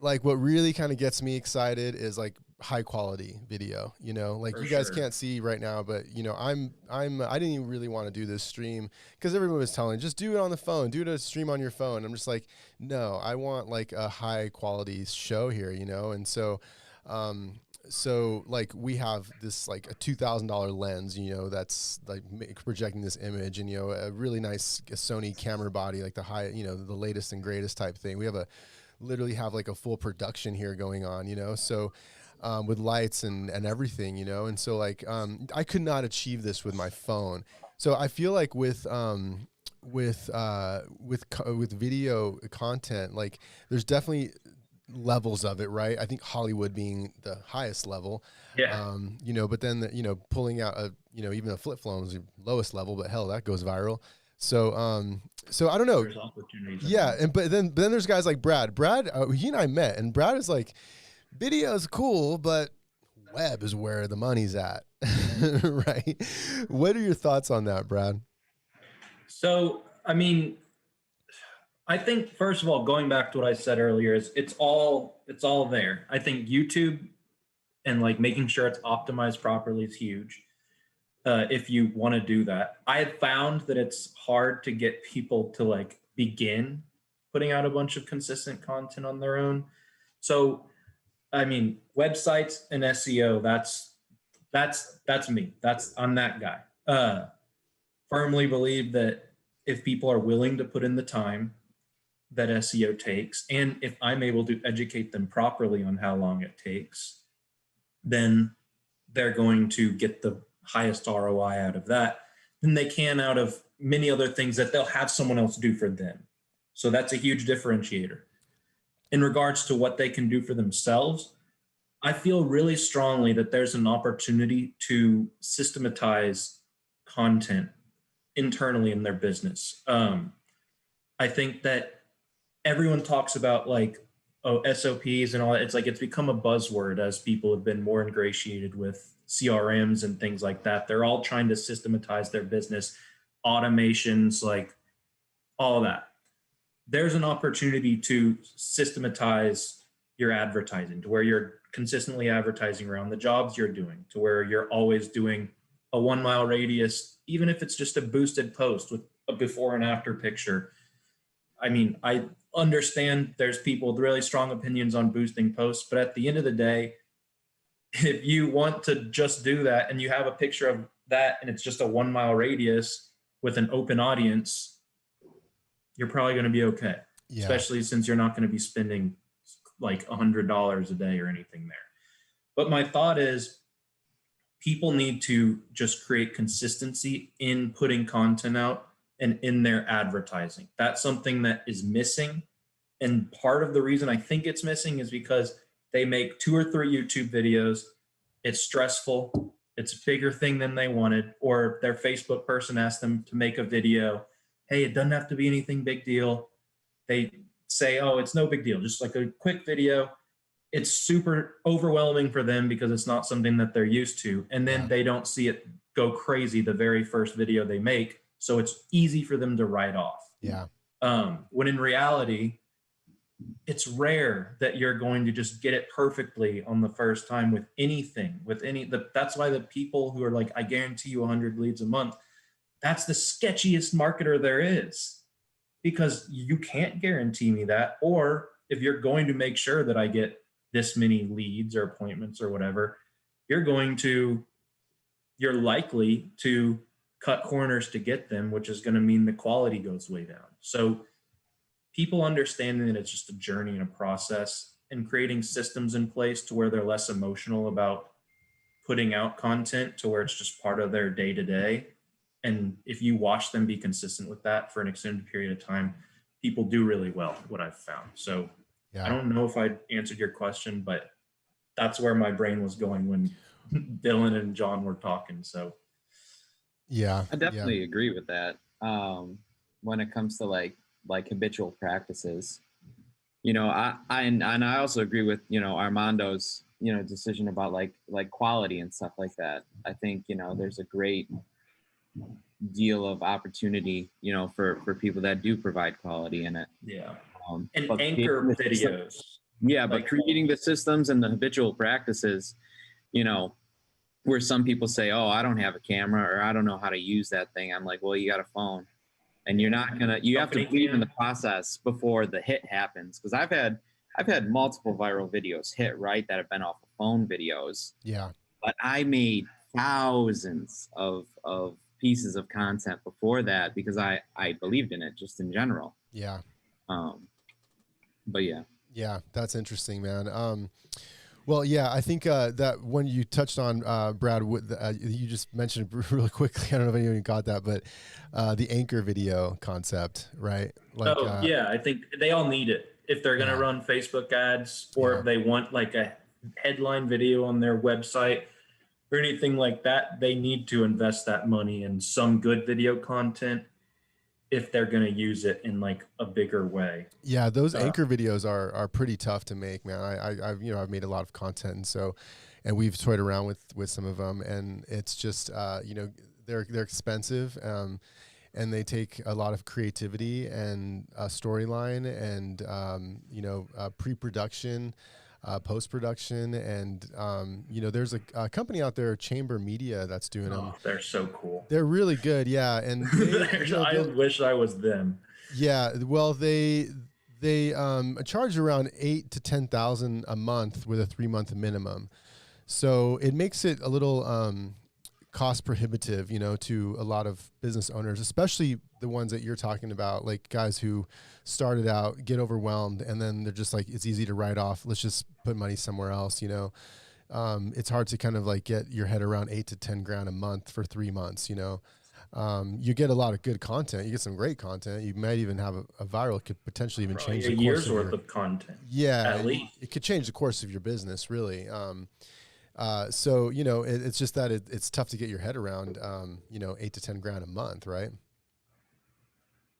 what really kind of gets me excited is like high quality video, you know, like you guys can't see right now, but you know, I didn't even really want to do this stream because everyone was telling, just do it on the phone, do it a stream on your phone. I'm just like, no, I want like a high quality show here, you know? And so like we have this like a $2,000 lens, you know, that's like projecting this image, and, you know, a really nice Sony camera body, like the high, you know, the latest and greatest type thing. We have literally have like a full production here going on, you know? So, with lights and everything, you know? And so like, I could not achieve this with my phone. So I feel like with video content, like there's definitely levels of it, right? I think Hollywood being the highest level, you know, but then, you know, pulling out even a flip phone is the lowest level, but hell, that goes viral. So, so I don't know. There's opportunities. Yeah. But then there's guys like Brad, he and I met, and Brad is like, video is cool, but web is where the money's at, right? What are your thoughts on that, Brad? So, I mean, I think first of all, going back to what I said earlier, is it's all there. I think YouTube and like making sure it's optimized properly is huge. If you want to do that, I have found that it's hard to get people to like begin putting out a bunch of consistent content on their own. So, I mean, websites and SEO, that's me. I'm that guy. Firmly believe that if people are willing to put in the time that SEO takes, and if I'm able to educate them properly on how long it takes, then they're going to get the highest ROI out of that than they can out of many other things that they'll have someone else do for them. So that's a huge differentiator. In regards to what they can do for themselves, I feel really strongly that there's an opportunity to systematize content internally in their business. I think that everyone talks about like, SOPs and all that. It's like, it's become a buzzword as people have been more ingratiated with CRMs and things like that. They're all trying to systematize their business, automations, like all that. There's an opportunity to systematize your advertising to where you're consistently advertising around the jobs you're doing, to where you're always doing a 1 mile radius, even if it's just a boosted post with a before and after picture. I mean, I understand there's people with really strong opinions on boosting posts, but at the end of the day, if you want to just do that and you have a picture of that and it's just a 1 mile radius with an open audience, you're probably going to be okay. Yeah. Especially since you're not going to be spending like $100 a day or anything there. But my thought is people need to just create consistency in putting content out and in their advertising. That's something that is missing. And part of the reason I think it's missing is because they make 2 or 3 YouTube videos. It's stressful. It's a bigger thing than they wanted. Or their Facebook person asked them to make a video. Hey, it doesn't have to be anything big deal. They say, oh, it's no big deal. Just like a quick video. It's super overwhelming for them because it's not something that they're used to. And then they don't see it go crazy the very first video they make, so it's easy for them to write off. Yeah. When in reality, it's rare that you're going to just get it perfectly on the first time with anything, that's why the people who are like, I guarantee you 100 leads a month, that's the sketchiest marketer there is, because you can't guarantee me that. Or if you're going to make sure that I get this many leads or appointments or whatever, you're likely to cut corners to get them, which is going to mean the quality goes way down. So people understanding that it's just a journey and a process, and creating systems in place to where they're less emotional about putting out content to where it's just part of their day to day. And if you watch them be consistent with that for an extended period of time, people do really well, what I've found. So I don't know if I answered your question, but that's where my brain was going when Dylan and John were talking. So yeah, I definitely agree with that. When it comes to like habitual practices, I also agree with, Armando's, decision about like quality and stuff like that. I think, there's a great deal of opportunity, for people that do provide quality in it. Yeah. And anchor videos. Yeah, but creating the systems and the habitual practices, where some people say, oh, I don't have a camera, or I don't know how to use that thing. I'm like, well, you got a phone, and you have to believe in the process before the hit happens. Because I've had multiple viral videos hit, right, that have been off of phone videos. Yeah. But I made thousands of pieces of content before that because I believed in it just in general. Yeah. But yeah. Yeah, that's interesting, man. Well, yeah, I think that when you touched on, Brad, you just mentioned it really quickly. I don't know if anyone got that, but the anchor video concept, right? Like, yeah, I think they all need it. If they're going to run Facebook ads, or if they want like a headline video on their website or anything like that, they need to invest that money in some good video content if they're going to use it in like a bigger way. Yeah, those anchor videos are pretty tough to make, man. I've made a lot of content, and we've toyed around with some of them, and it's just they're expensive, and they take a lot of creativity and storyline and pre-production, post-production, and there's a company out there, Chamber Media, that's doing them. They're so cool. They're really good, yeah. And I wish I was them. Yeah, well, they charge around $8,000 to $10,000 a month with a 3-month minimum, so it makes it a little cost prohibitive, to a lot of business owners, especially the ones that you're talking about, like guys who started out, get overwhelmed, and then they're just like, it's easy to write off. Let's just put money somewhere else. It's hard to kind of like get your head around $8,000 to $10,000 a month for 3 months. You get a lot of good content. You get some great content. You might even have a viral. It could potentially even change a year's worth of content. Yeah, at least it could change the course of your business, really. So it's just that it's tough to get your head around. $8,000 to $10,000 a month, right?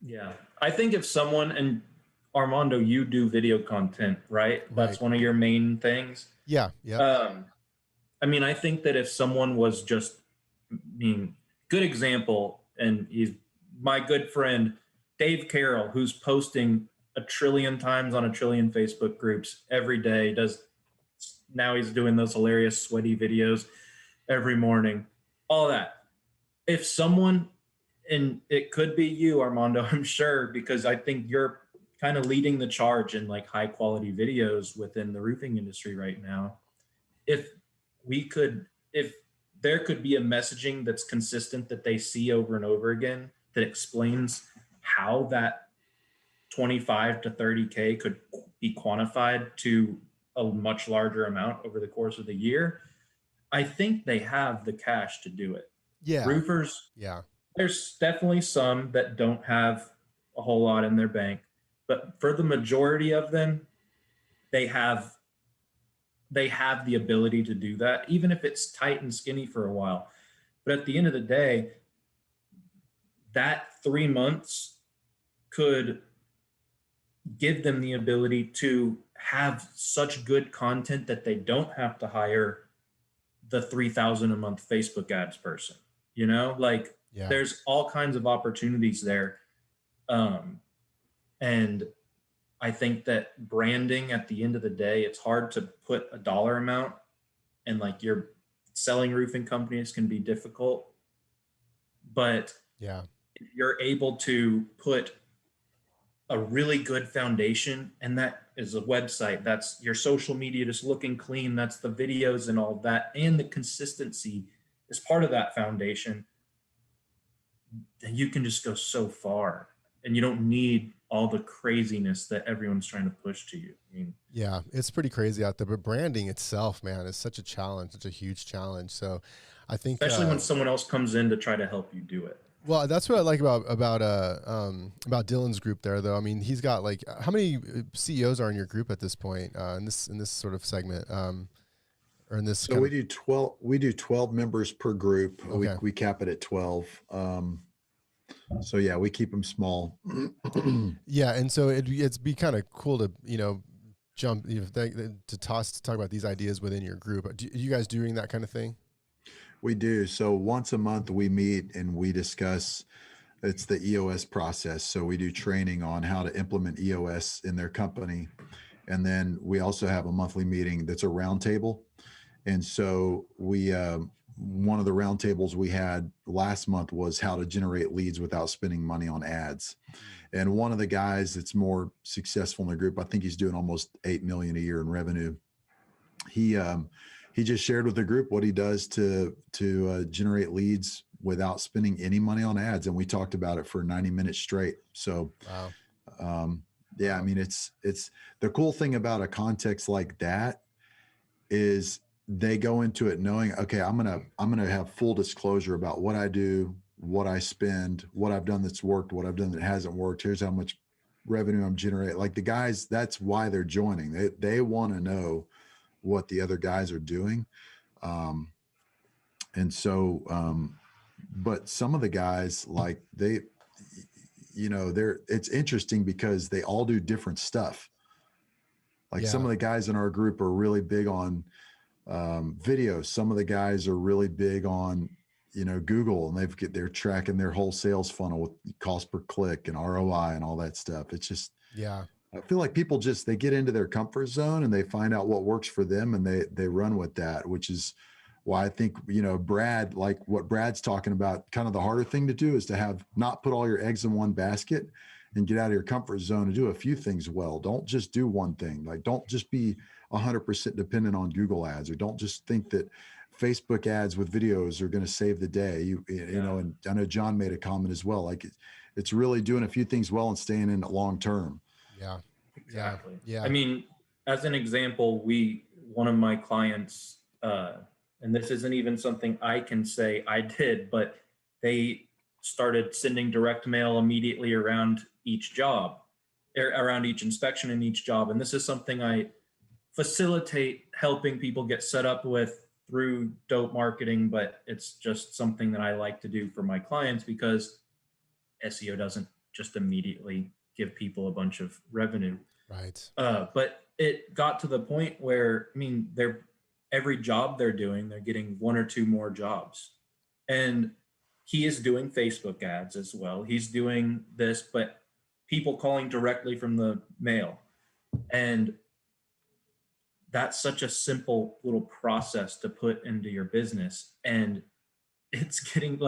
Yeah, I think if someone, and Armando, you do video content, right? That's one of your main things. Yeah. I think that if someone was just, good example, and he's my good friend, Dave Carroll, who's posting 1 trillion times on 1 trillion Facebook groups every day, now he's doing those hilarious sweaty videos every morning, all that. If someone, and it could be you, Armando, I'm sure, because I think you're kind of leading the charge in like high quality videos within the roofing industry right now. If there could be a messaging that's consistent that they see over and over again that explains how that 25 to 30K could be quantified to a much larger amount over the course of the year, I think they have the cash to do it. Yeah. Roofers. Yeah. There's definitely some that don't have a whole lot in their bank, but for the majority of them, they have the ability to do that, even if it's tight and skinny for a while. But at the end of the day, that 3 months could give them the ability to have such good content that they don't have to hire the $3,000 a month Facebook ads person. you know, like Yeah. there's all kinds of opportunities there. And I think that branding at the end of the day, it's hard to put a dollar amount, and like your selling roofing companies can be difficult, but Yeah. if you're able to put a really good foundation, and that is a website, that's your social media just looking clean, that's the videos and all that, and the consistency is part of that foundation, then you can just go so far, and you don't need all the craziness that everyone's trying to push to you. I mean, Yeah, it's pretty crazy out there, but branding itself, man, is such a challenge, such a huge challenge. So I think, especially when someone else comes in to try to help you do it. well, that's what I like about Dylan's group there, though. I mean, he's got like, how many CEOs are in your group at this point, in this sort of segment, or in this? So we do 12. We do 12 members per group. Okay. We cap it at 12. So yeah, we keep them small. Yeah, and so it's be kind of cool to jump to talk about these ideas within your group. Are you guys doing that kind of thing? We do. So once a month we meet and we discuss. It's the EOS process. So we do training on how to implement EOS in their company, and then we also have a monthly meeting that's a roundtable. And so we one of the roundtables we had last month was how to generate leads without spending money on ads. And one of the guys that's more successful in the group, I think he's doing almost 8 million a year in revenue. He just shared with the group what he does to generate leads without spending any money on ads, and we talked about it for 90 minutes straight. So, wow. Yeah, I mean, it's the cool thing about a context like that is they go into it knowing, okay, I'm gonna have full disclosure about what I do, what I spend, what I've done that's worked, what I've done that hasn't worked. Here's how much revenue I'm generating. Like the guys, that's why they're joining. They want to know what the other guys are doing. And so, but some of the guys, like it's interesting because they all do different stuff. Like some of the guys in our group are really big on video. Some of the guys are really big on, Google, and they're tracking their whole sales funnel with cost per click and ROI and all that stuff. It's just, I feel like people they get into their comfort zone and they find out what works for them and they run with that, which is why I think, Brad, like what Brad's talking about, kind of the harder thing to do is to not put all your eggs in one basket and get out of your comfort zone and do a few things well. Don't just do one thing. Like, don't just be 100% dependent on Google ads, or don't just think that Facebook ads with videos are going to save the day. You know, and I know John made a comment as well. Like it's really doing a few things well and staying in it long term. Yeah. Exactly. Yeah. I mean, as an example, one of my clients, and this isn't even something I can say I did, but they started sending direct mail immediately around each job, around each inspection in each job. And this is something I facilitate helping people get set up with through dope marketing, but it's just something that I like to do for my clients because SEO doesn't just immediately give people a bunch of revenue. Right. But it got to the point where, I mean, every job they're doing, they're getting one or two more jobs. And he is doing Facebook ads as well. He's doing this, but people calling directly from the mail. And that's such a simple little process to put into your business. And it's getting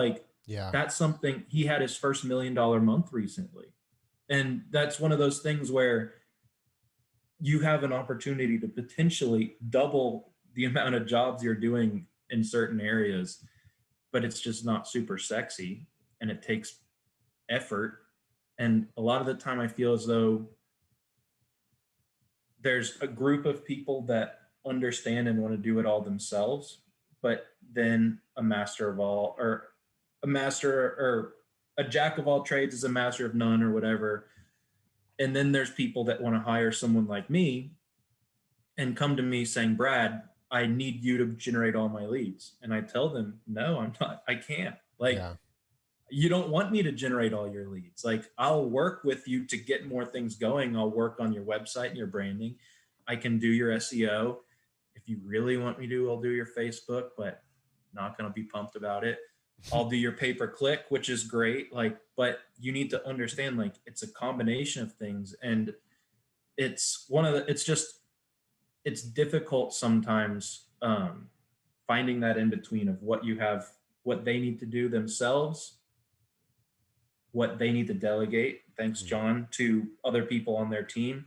that's something. He had his first $1 million month recently. And that's one of those things where you have an opportunity to potentially double the amount of jobs you're doing in certain areas, but it's just not super sexy and it takes effort. And a lot of the time I feel as though there's a group of people that understand and want to do it all themselves, but then a jack of all trades is a master of none or whatever. And then there's people that want to hire someone like me and come to me saying, Brad, I need you to generate all my leads. And I tell them, no, I'm not, I can't. You don't want me to generate all your leads. Like, I'll work with you to get more things going. I'll work on your website and your branding. I can do your SEO. If you really want me to, I'll do your Facebook, but not going to be pumped about it. I'll do your pay-per-click, which is great. Like, but you need to understand, like, it's a combination of things. And it's it's difficult sometimes finding that in between of what you have, what they need to do themselves, what they need to delegate, thanks John, to other people on their team,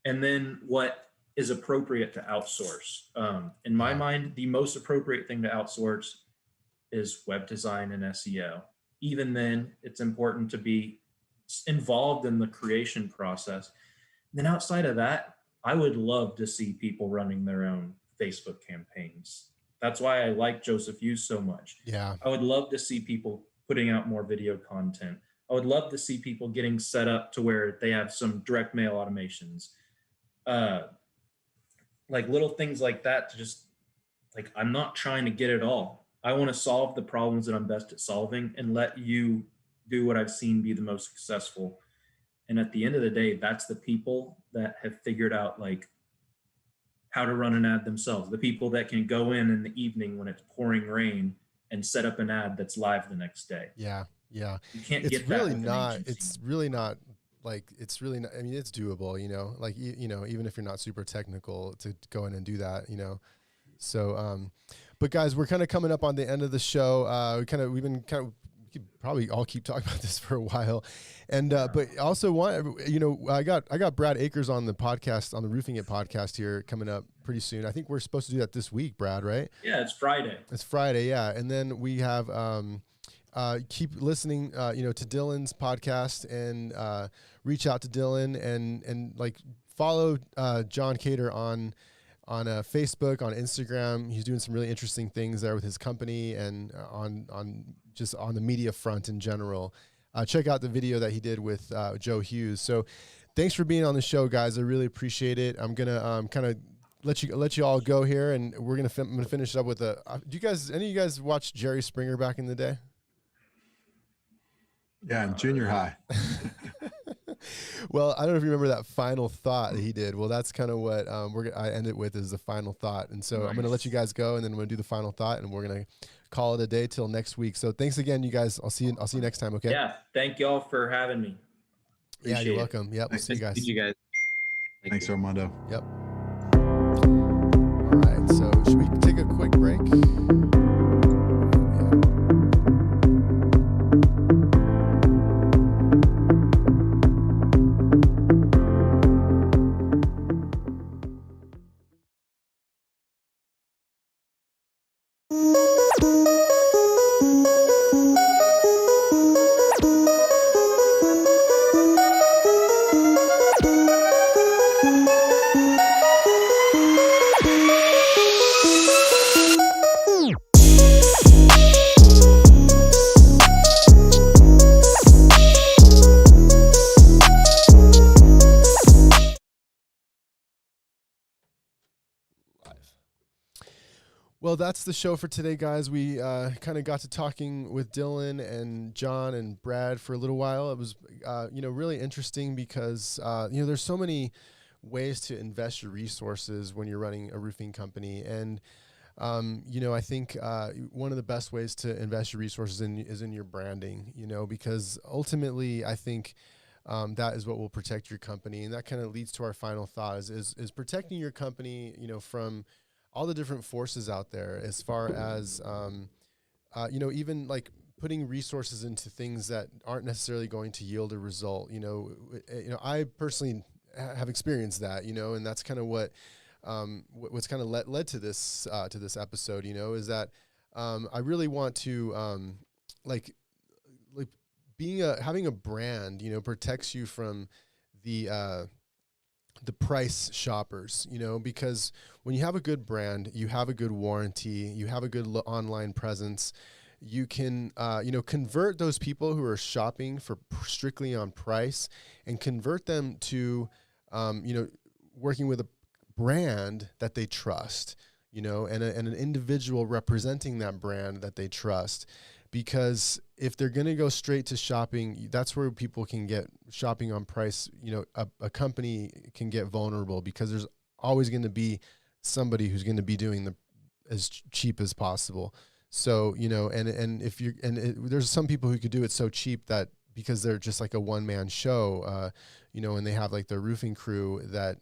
and then what is appropriate to outsource. In my mind, the most appropriate thing to outsource is web design and SEO. Even then, it's important to be involved in the creation process. And then outside of that, I would love to see people running their own Facebook campaigns. That's why I like Joseph Hughes so much. Yeah. I would love to see people putting out more video content. I would love to see people getting set up to where they have some direct mail automations. Like little things like that to just, like, I'm not trying to get it all. I want to solve the problems that I'm best at solving and let you do what I've seen be the most successful. And at the end of the day, that's the people that have figured out like how to run an ad themselves. The people that can go in the evening when it's pouring rain and set up an ad that's live the next day. Yeah. Yeah. You can't It's get that really with an not, agency. it's really not like, it's really not, I mean, it's doable, you know, like, you know, even if you're not super technical to go in and do that, you know? So, but guys, we're kind of coming up on the end of the show. We've been kind of, we could probably all keep talking about this for a while. And, but also I got Brad Akers on the podcast, on the Roofing It podcast here coming up pretty soon. I think we're supposed to do that this week, Brad, right? Yeah, it's Friday. It's Friday. Yeah. And then we have, keep listening, to Dylan's podcast and, reach out to Dylan and like follow, John Cater on Facebook, on Instagram. He's doing some really interesting things there with his company and on the media front in general. Check out the video that he did with Joe Hughes. So thanks for being on the show, guys. I really appreciate it. I'm gonna kind of let you all go here, and I'm gonna finish up with any of you guys watch Jerry Springer back in the day? Yeah, in junior high. Well, I don't know if you remember that final thought that he did. Well, that's kind of what I end it with, is the final thought. And so I'm going to let you guys go, and then I'm going to do the final thought, and we're going to call it a day till next week. So thanks again, you guys. I'll see you next time. Okay. Yeah. Thank you all for having me. Yeah, you're welcome. Yep. We'll Thanks. see you guys. Thank you guys. Thanks, Armando. Yep. All right. So should we take a quick break? Well, that's the show for today, guys. We kind of got to talking with Dylan and John and Brad for a little while. It was, really interesting because, there's so many ways to invest your resources when you're running a roofing company. And, I think one of the best ways to invest your resources is in your branding, because ultimately I think that is what will protect your company. And that kind of leads to our final thought is protecting your company, from all the different forces out there, as far as, even like putting resources into things that aren't necessarily going to yield a result. I personally have experienced that, and that's kind of what's kind of led to this episode, is that, I really want to, having a brand, protects you from the price shoppers, because when you have a good brand, you have a good warranty, you have a good online presence, you can, convert those people who are shopping for strictly on price and convert them to, working with a brand that they trust, and an individual representing that brand that they trust. Because if they're going to go straight to shopping, that's where people can get shopping on price. A company can get vulnerable because there's always going to be somebody who's going to be doing as cheap as possible. So, and if you're, there's some people who could do it so cheap that because they're just like a one man show, and they have like their roofing crew that,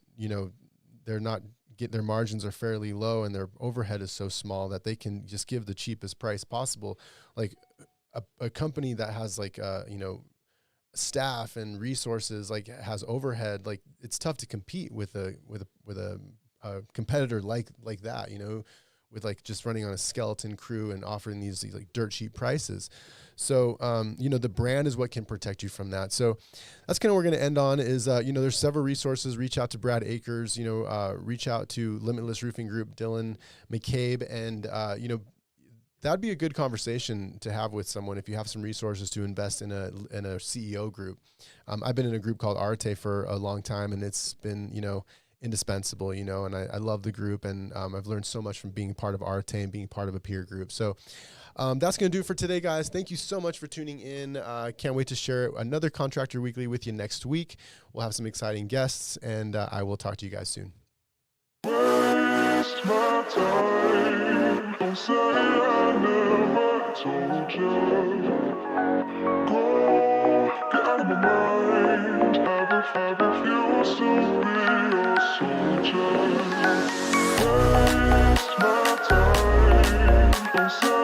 they're not their margins are fairly low and their overhead is so small that they can just give the cheapest price possible. Like a company that has like, staff and resources, like has overhead, like it's tough to compete with a competitor like that, with like just running on a skeleton crew and offering these like dirt cheap prices. So, the brand is what can protect you from that. So that's kind of what we're going to end on is, there's several resources. Reach out to Brad Akers, reach out to Limitless Roofing Group, Dylan McCabe. And, that'd be a good conversation to have with someone if you have some resources to invest in a CEO group. I've been in a group called Arte for a long time, and it's been, indispensable, and I love the group, and I've learned so much from being part of Arte and being part of a peer group. So that's going to do it for today, guys. Thank you so much for tuning in. Can't wait to share another Contractor Weekly with you next week. We'll have some exciting guests, and I will talk to you guys soon. Waste my time. Don't say I never told you. Go, get out of my mind. I refuse to be a soldier. Waste my time. Don't say